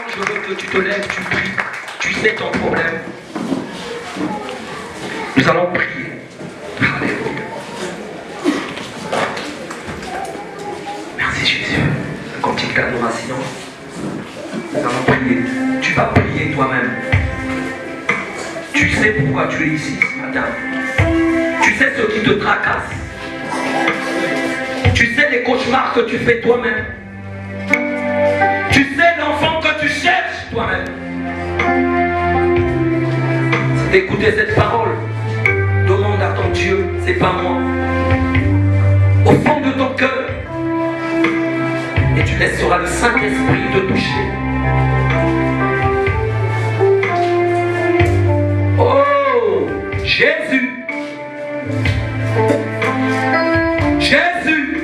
Je veux que tu te lèves, tu pries. Tu sais ton problème. Nous allons prier. Alléluia. Merci Jésus. Continue l'adoration. Nous allons prier. Tu vas prier toi-même. Tu sais pourquoi tu es ici ce matin. Tu sais ce qui te tracasse. Tu sais les cauchemars que tu fais toi-même. Tu sais l'enfant que tu cherches toi-même. C'est d'écouter cette parole. Demande à ton Dieu, c'est pas moi. Au fond de ton cœur. Et tu laisseras le Saint-Esprit te toucher. Oh, Jésus. Jésus.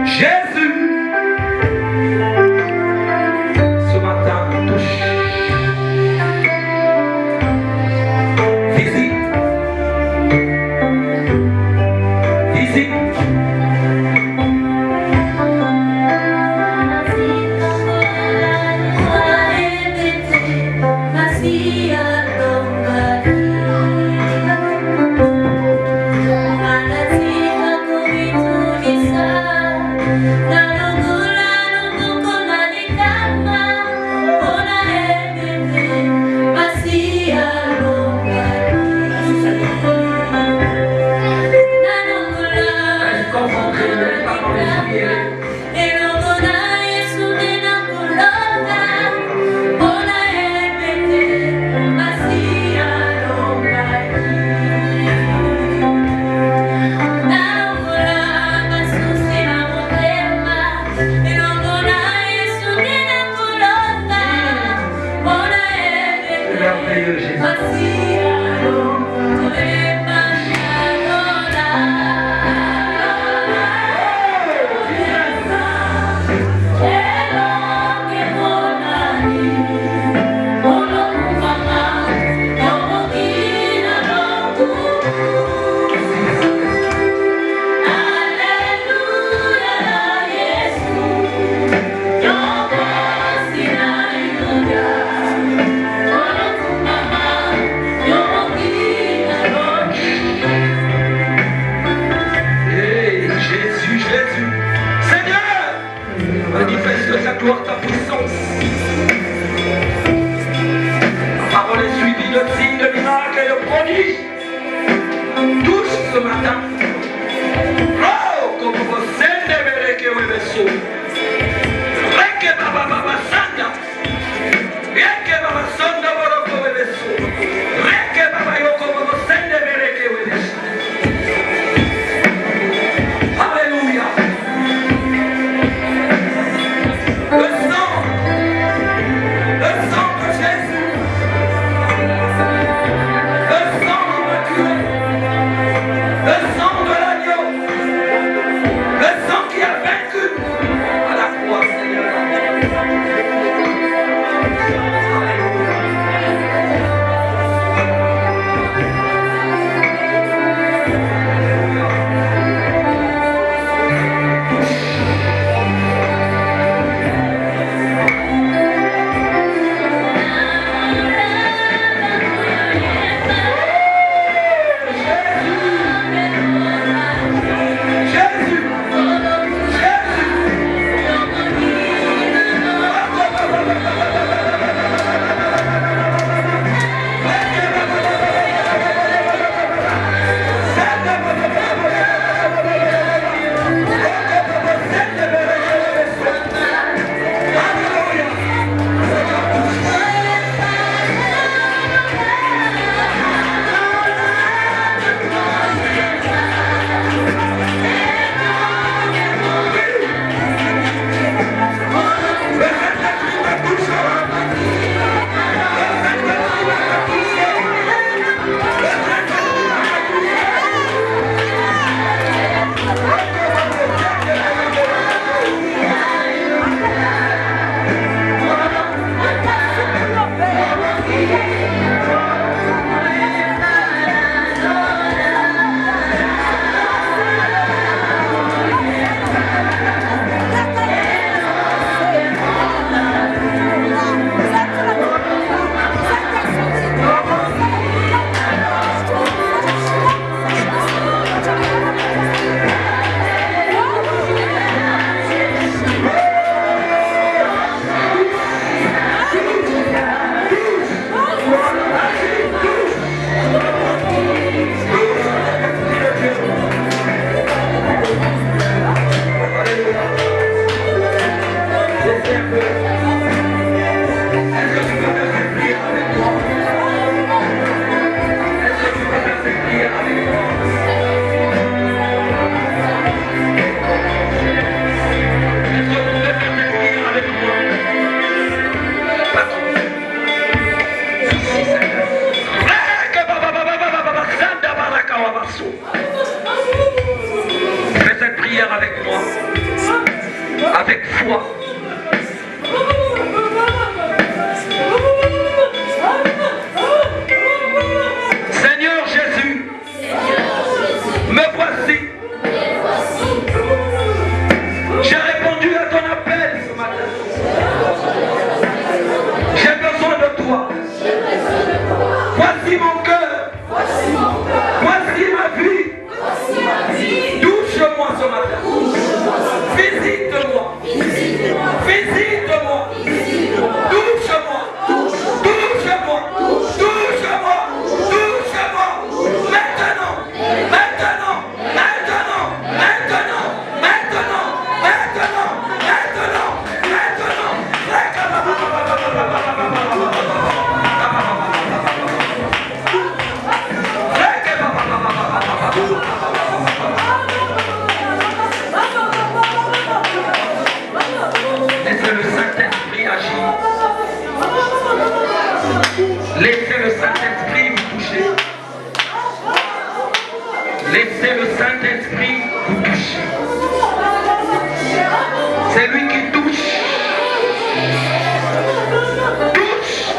Jésus. Ce matin, touche. Visite. Visite. Manifeste ta gloire, ta puissance. Ta parole est suivie de signes, de miracles et de prodiges. Touche ce matin. Oh, comme vous sendez Bereke Webeso. Reke Baba Baba Sanda. Reke Baba Sanda Boroko Webeso. Reke Baba Yoko Bobo Sende Bereke Webeso. Alléluia. Le sang de Jésus, le sang de Dieu, le sang de Laissez le Saint-Esprit vous toucher. Laissez le Saint-Esprit vous toucher. C'est lui qui touche. Touche,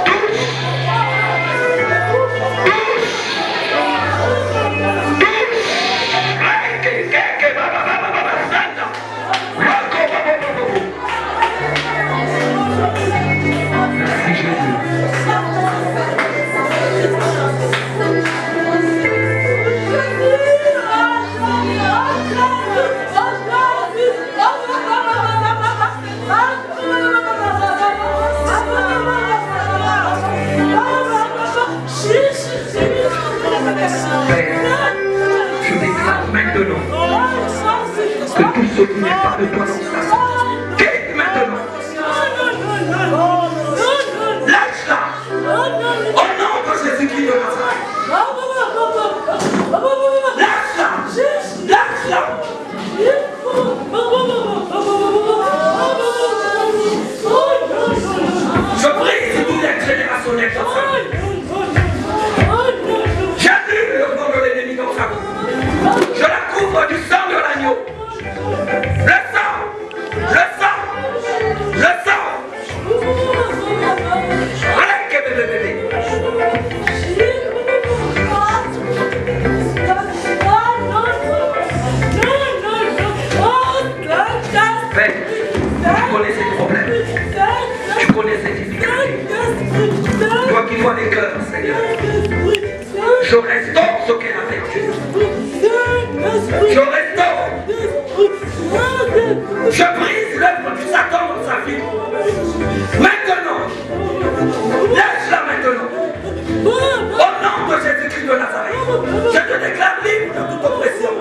touche. Touche. Merci Jésus. Je déclare maintenant que tout ce qui n'est pas de toi dans sa vie, quitte maintenant. Lâche-la. Au nom de Jésus-Christ de Nazareth. Lâche-la. Lâche-la. Je brise tout l'aide générationnel dans sa vie. J'annule le nom de l'ennemi dans sa vie. Je la couvre du sang de l'agneau. Le sang. Le sang. Le sang. Arrête, bébé. Père, tu connais ces problèmes. Tu connais ces difficultés. Toi qui vois les cœurs, Seigneur. Je restaure ce qu'elle a perdu. Je restaure. Je brise l'œuvre du Satan dans sa vie. Maintenant. Laisse-la maintenant. Au nom de Jésus-Christ de Nazareth. Je te déclare libre de toute oppression.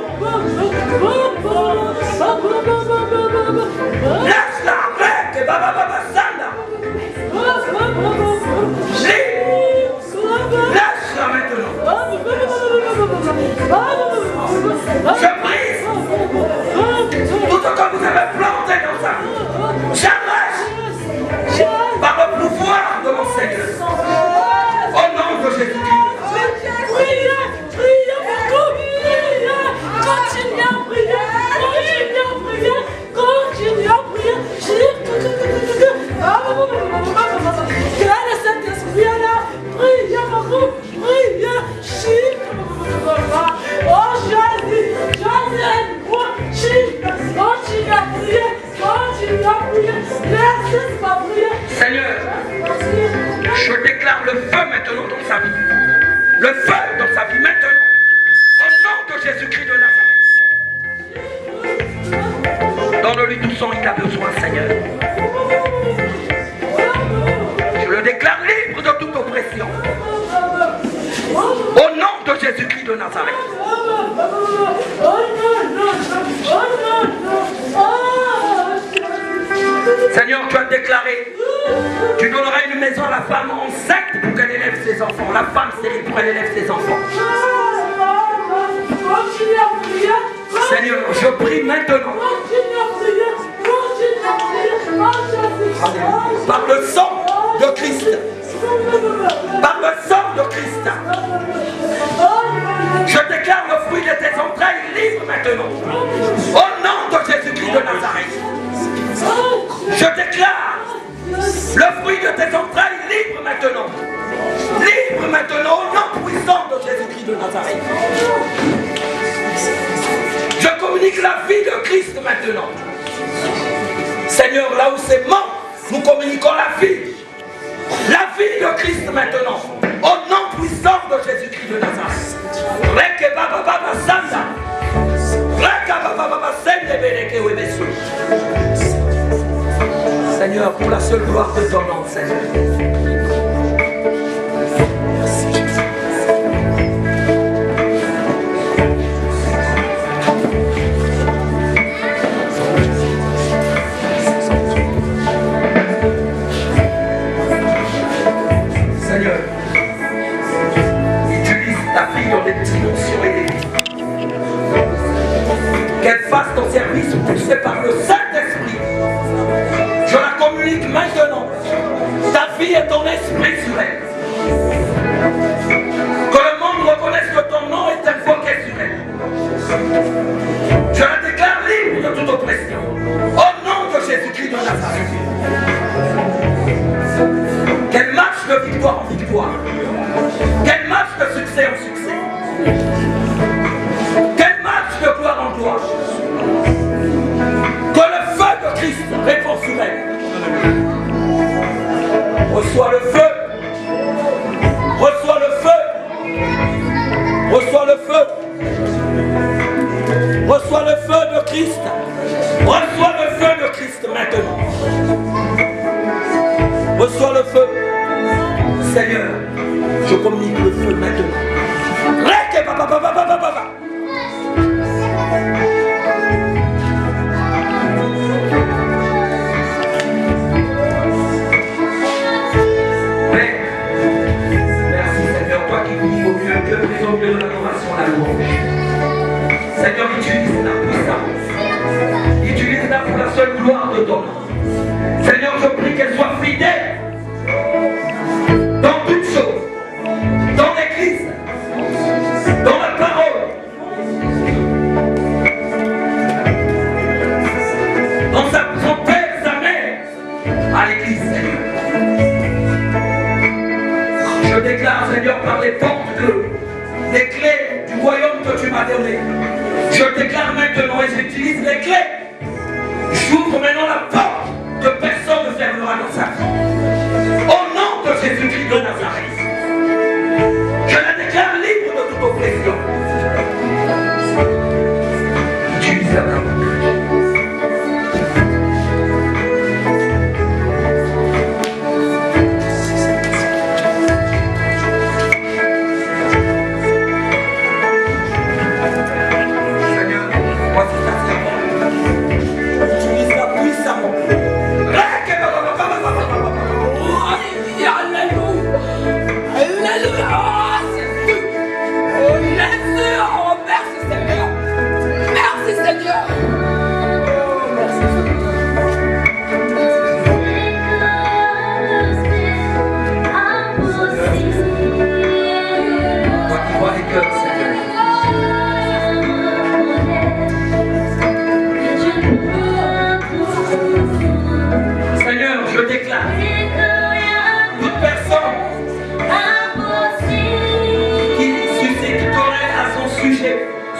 Laisse-la avec Baba Sanda. Lâche-la maintenant. Je brise tout ce que vous avez planté dans sa vie. J'arrache par le pouvoir de mon Seigneur. Au nom de Jésus-Christ. Seigneur, je déclare le feu maintenant dans sa vie. Le feu dans sa vie maintenant. Au nom de Jésus-Christ de Nazareth. Donne-lui tout son il a besoin, Seigneur. Je le déclare libre de toute oppression. Au nom de Jésus-Christ de Nazareth. Seigneur, tu as déclaré, tu donneras une maison à la femme enceinte pour qu'elle élève ses enfants. La femme stérile pour qu'elle élève ses enfants. Seigneur, je prie maintenant. Par le sang de Christ. Par le sang de Christ. Je déclare le fruit de tes entrailles libre maintenant. Au nom de Jésus-Christ de Nazareth. Je déclare le fruit de tes entrailles libre maintenant. Libre maintenant au nom puissant de Jésus-Christ de Nazareth. Je communique la vie de Christ maintenant. Seigneur, là où c'est mort, nous communiquons la vie. La vie de Christ maintenant. Au nom puissant de Jésus-Christ de Nazareth. Seigneur, pour la seule gloire de ton nom, Seigneur. Merci Jésus. Seigneur, utilise ta fille dans des dimensions élevées. Qu'elle fasse ton service poussé par le Saint-Esprit. Je la communique maintenant. Ta vie et ton esprit sur elle. victoire. Qu'elle marche de succès en succès. Qu'elle marche de gloire en gloire. Que le feu de Christ répond sur elle. Reçois le feu. Reçois le feu. Reçois le feu. Reçois le feu de Christ. Reçois le feu de Christ maintenant. Reçois le feu. Seigneur, je communique le feu maintenant. Merci Seigneur, toi qui dis au mieux que les hommes de l'adoration, la louange. Seigneur, utilise-la puissamment. Utilise-la pour la seule gloire de ton nom. Seigneur, je prie qu'elle soit fidèle dans toutes choses, dans l'église, dans la parole, dans son père, sa mère, à l'église, Seigneur. Je déclare, Seigneur, par les portes des clés du royaume que tu m'as donné. Je déclare maintenant et j'utilise les clés. J'ouvre maintenant la porte que personne ne fermera dans sa vie. Au nom de Jésus-Christ de Nazareth, je la déclare libre de toute oppression. Utilise la main.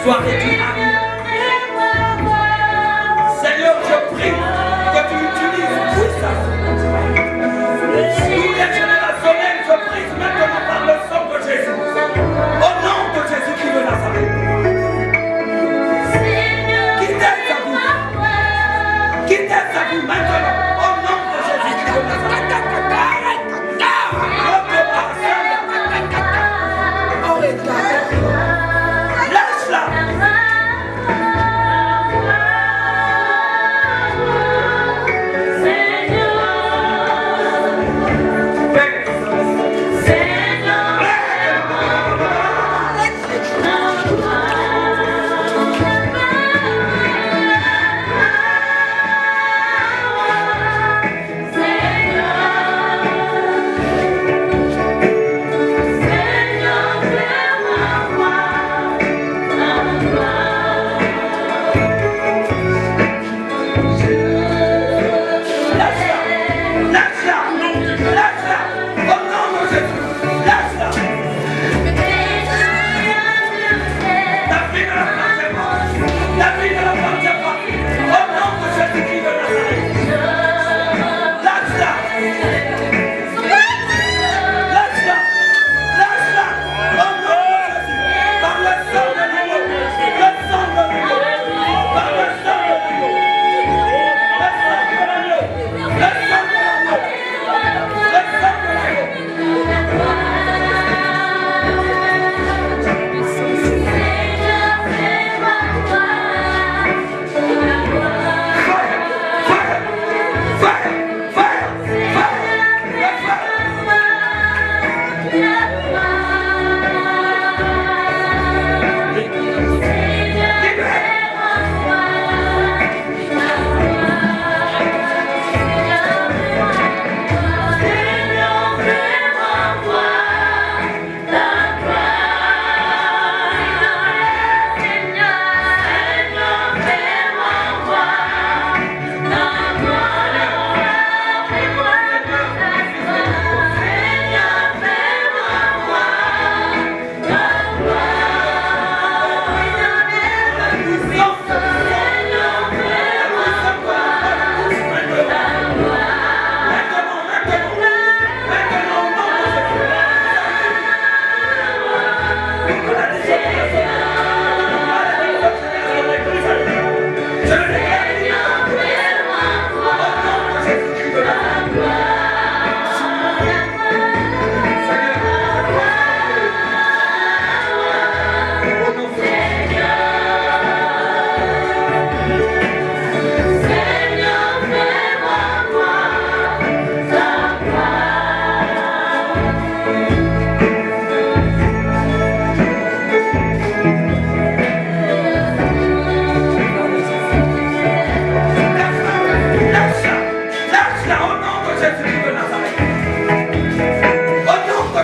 Soit réduit à rien. Seigneur, je prie que tu utilises tout ça. Tous les générationnels, je prie maintenant par le sang de Jésus. Au nom de Jésus-Christ de Nazareth. Quittez sa vie. Quittez sa vie maintenant. Au nom de Jésus-Christ de Nazareth. Lâche-la.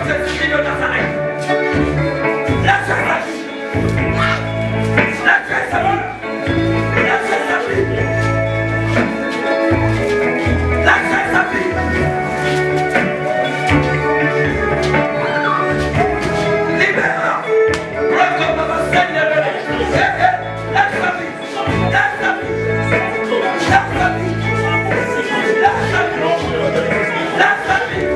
Jésus-Christ de Nazareth. Lâchez sa vie. Lâchez sa vie. Lâchez sa vie. Lâchez sa vie. Libère-la. Recommande ma Seigneur. Lâche sa vie. Lâche sa vie. Lâche sa vie. Lâche sa vie. Lâche sa vie.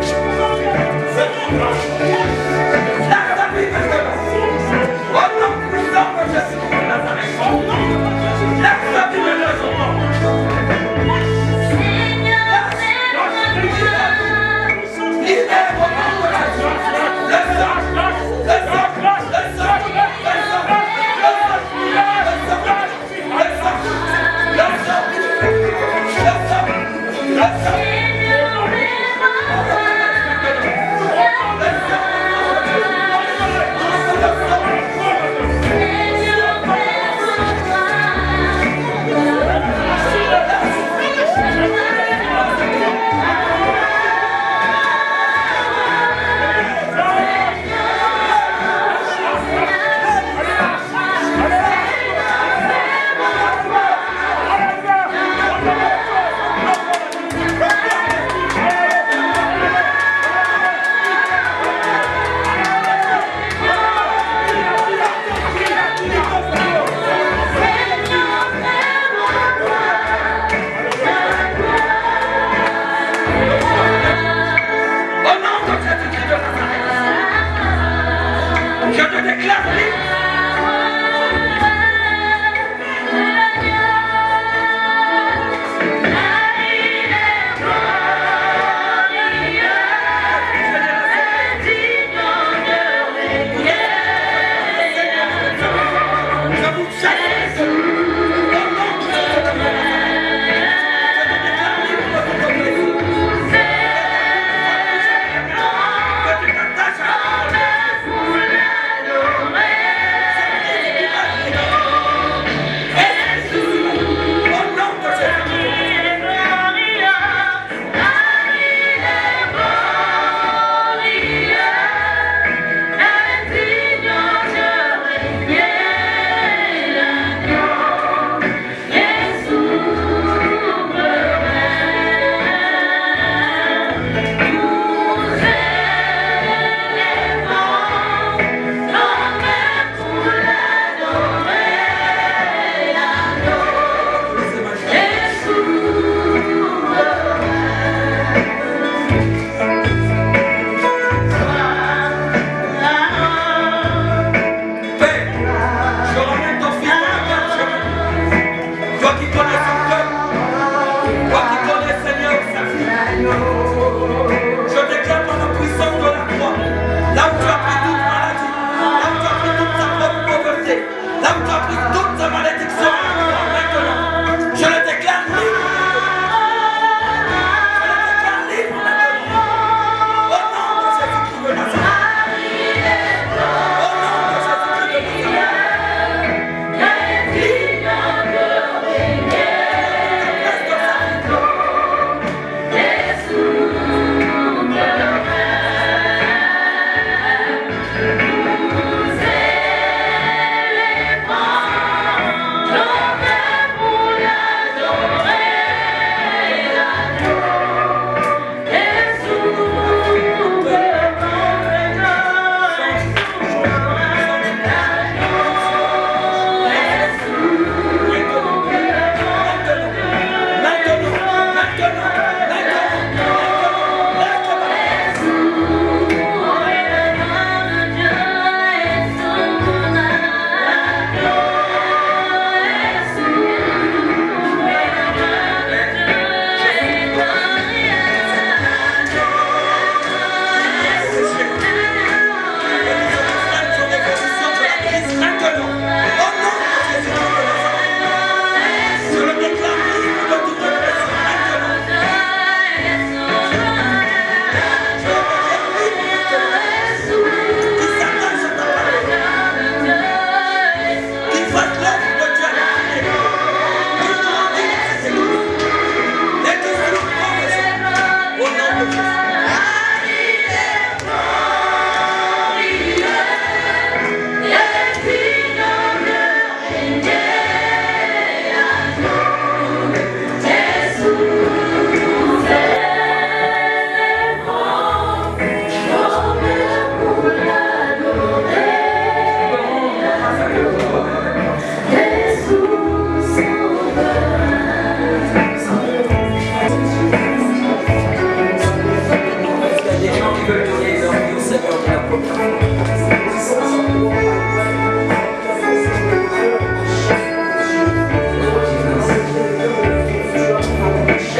Est-ce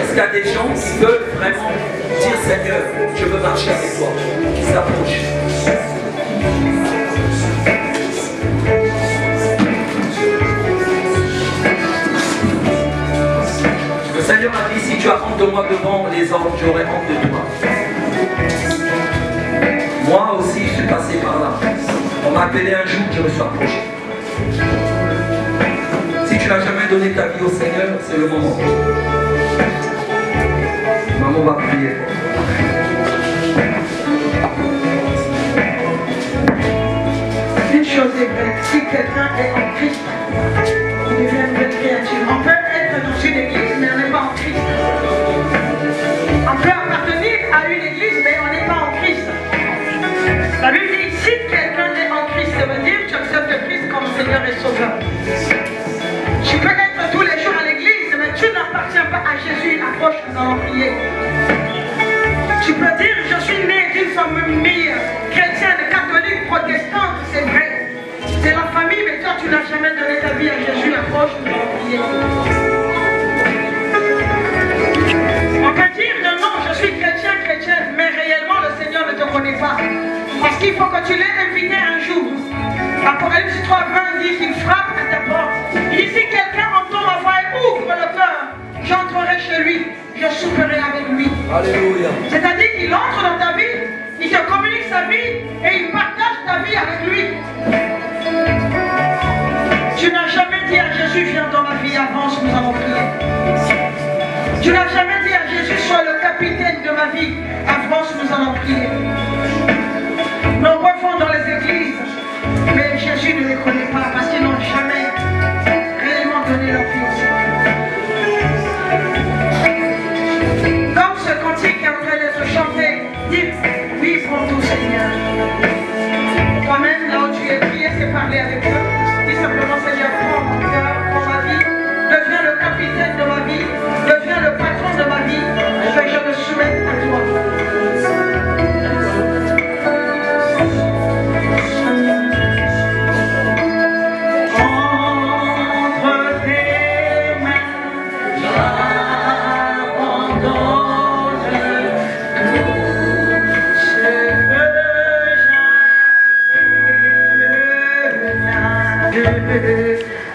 qu'il y a des gens qui veulent vraiment dire Seigneur, je veux marcher avec toi, qui s'approchent? Le Seigneur a dit, si tu as honte de moi devant les hommes, j'aurai honte de toi. Moi aussi, je suis passé par là. On m'a appelé un jour, je me suis approché. Si tu n'as jamais donné ta vie au Seigneur, c'est le moment. Maman va prier. Une chose est vraie, si quelqu'un est en Christ, il devient une nouvelle créature. On peut être dans une église, mais on n'est pas en Christ. On peut appartenir à une église, mais on n'est pas en Christ. La Bible dit, si quelqu'un est en Christ, ça veut dire que tu acceptes Christ comme Seigneur et Sauveur. Tu peux être tous les jours à l'église, mais tu n'appartiens pas à Jésus. Approche, nous allons prier. Tu peux dire, je suis né d'une famille chrétienne, catholique, protestante, c'est vrai. C'est la famille, mais toi, tu n'as jamais donné ta vie à Jésus. Approche, nous allons prier. On peut dire, non, je suis chrétien, chrétienne, mais réellement, le Seigneur ne te connaît pas. Parce qu'il faut que tu l'aies invité un jour. Apocalypse 3:20 dit qu'il frappe à ta porte. Il dit, si quelqu'un entend ma voix et ouvre le cœur, j'entrerai chez lui, je souperai avec lui. Alléluia. C'est-à-dire qu'il entre dans ta vie, il te communique sa vie et il partage ta vie avec lui. Tu n'as jamais dit à Jésus, viens dans ma vie, avance, nous allons prier. Tu n'as jamais dit à Jésus, sois le capitaine de ma vie, avance, nous allons prier. Nombreux vont dans les églises, mais Jésus ne les connaît pas parce qu'ils n'ont jamais réellement donné leur vie au Seigneur. Comme ce cantique est en train d'être chanté, dis oui, prends tout Seigneur. Toi-même, là où tu es prié, c'est parler avec Dieu. Dis simplement Seigneur, prends mon cœur, prends ma vie, deviens le capitaine de ma vie, deviens le patron de ma vie, que je me soumette à toi.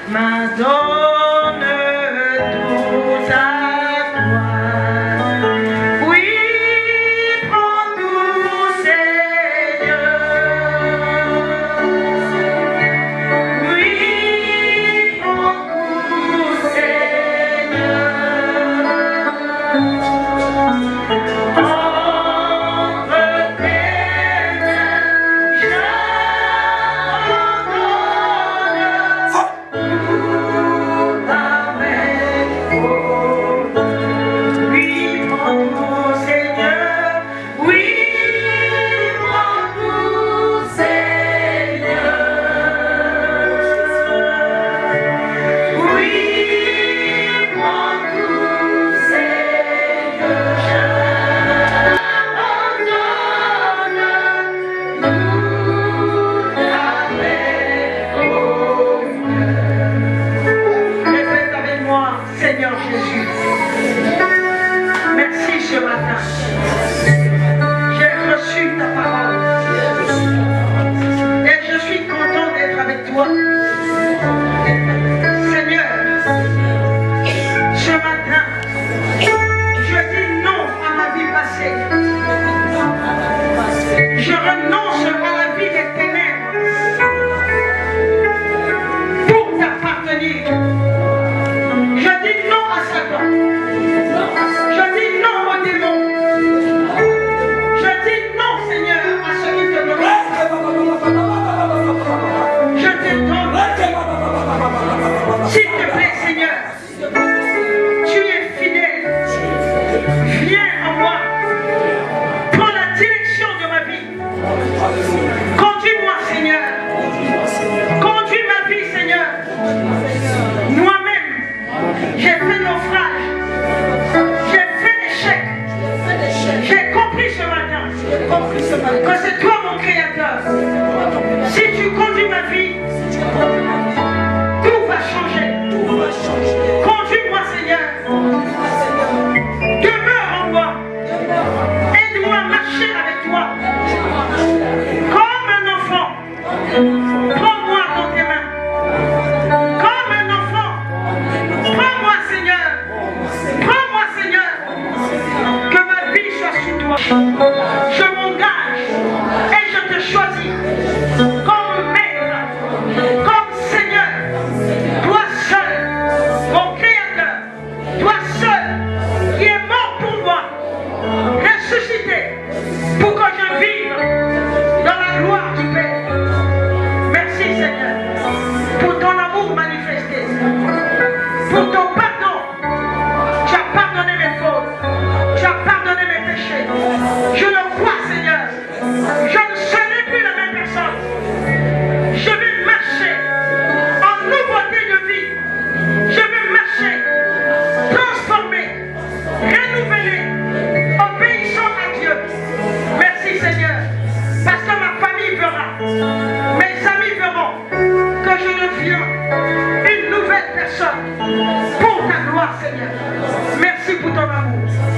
M'adonne tout à toi. Oui, prends tout Seigneur. Oui, prends tout Seigneur. Entre tes mains, j'abandonne. conduis ma vie, tout va changer. Conduis-moi, Seigneur. Demeure en moi. Aide-moi à marcher avec toi. Comme un enfant. Prends-moi dans tes mains. Comme un enfant. Prends-moi, Seigneur. Prends-moi, Seigneur. Que ma vie soit sous toi. Je m'engage et je te choisis comme maître, comme Seigneur. Toi seul, mon Créateur. Toi seul qui est mort pour moi. Ressuscité pour que je vive dans la gloire du Père. Merci, Seigneur, pour ton amour manifesté, pour ton pardon. Tu as pardonné mes fautes, tu as pardonné mes péchés. Je le crois, Seigneur. Je ne serai plus la même personne. Je vais marcher en nouveauté de vie. Je vais marcher transformé, renouvelé, obéissant à Dieu. Merci, Seigneur, parce que ma famille verra, mes amis verront que je deviens une nouvelle personne pour ta gloire, Seigneur. Merci pour ton amour.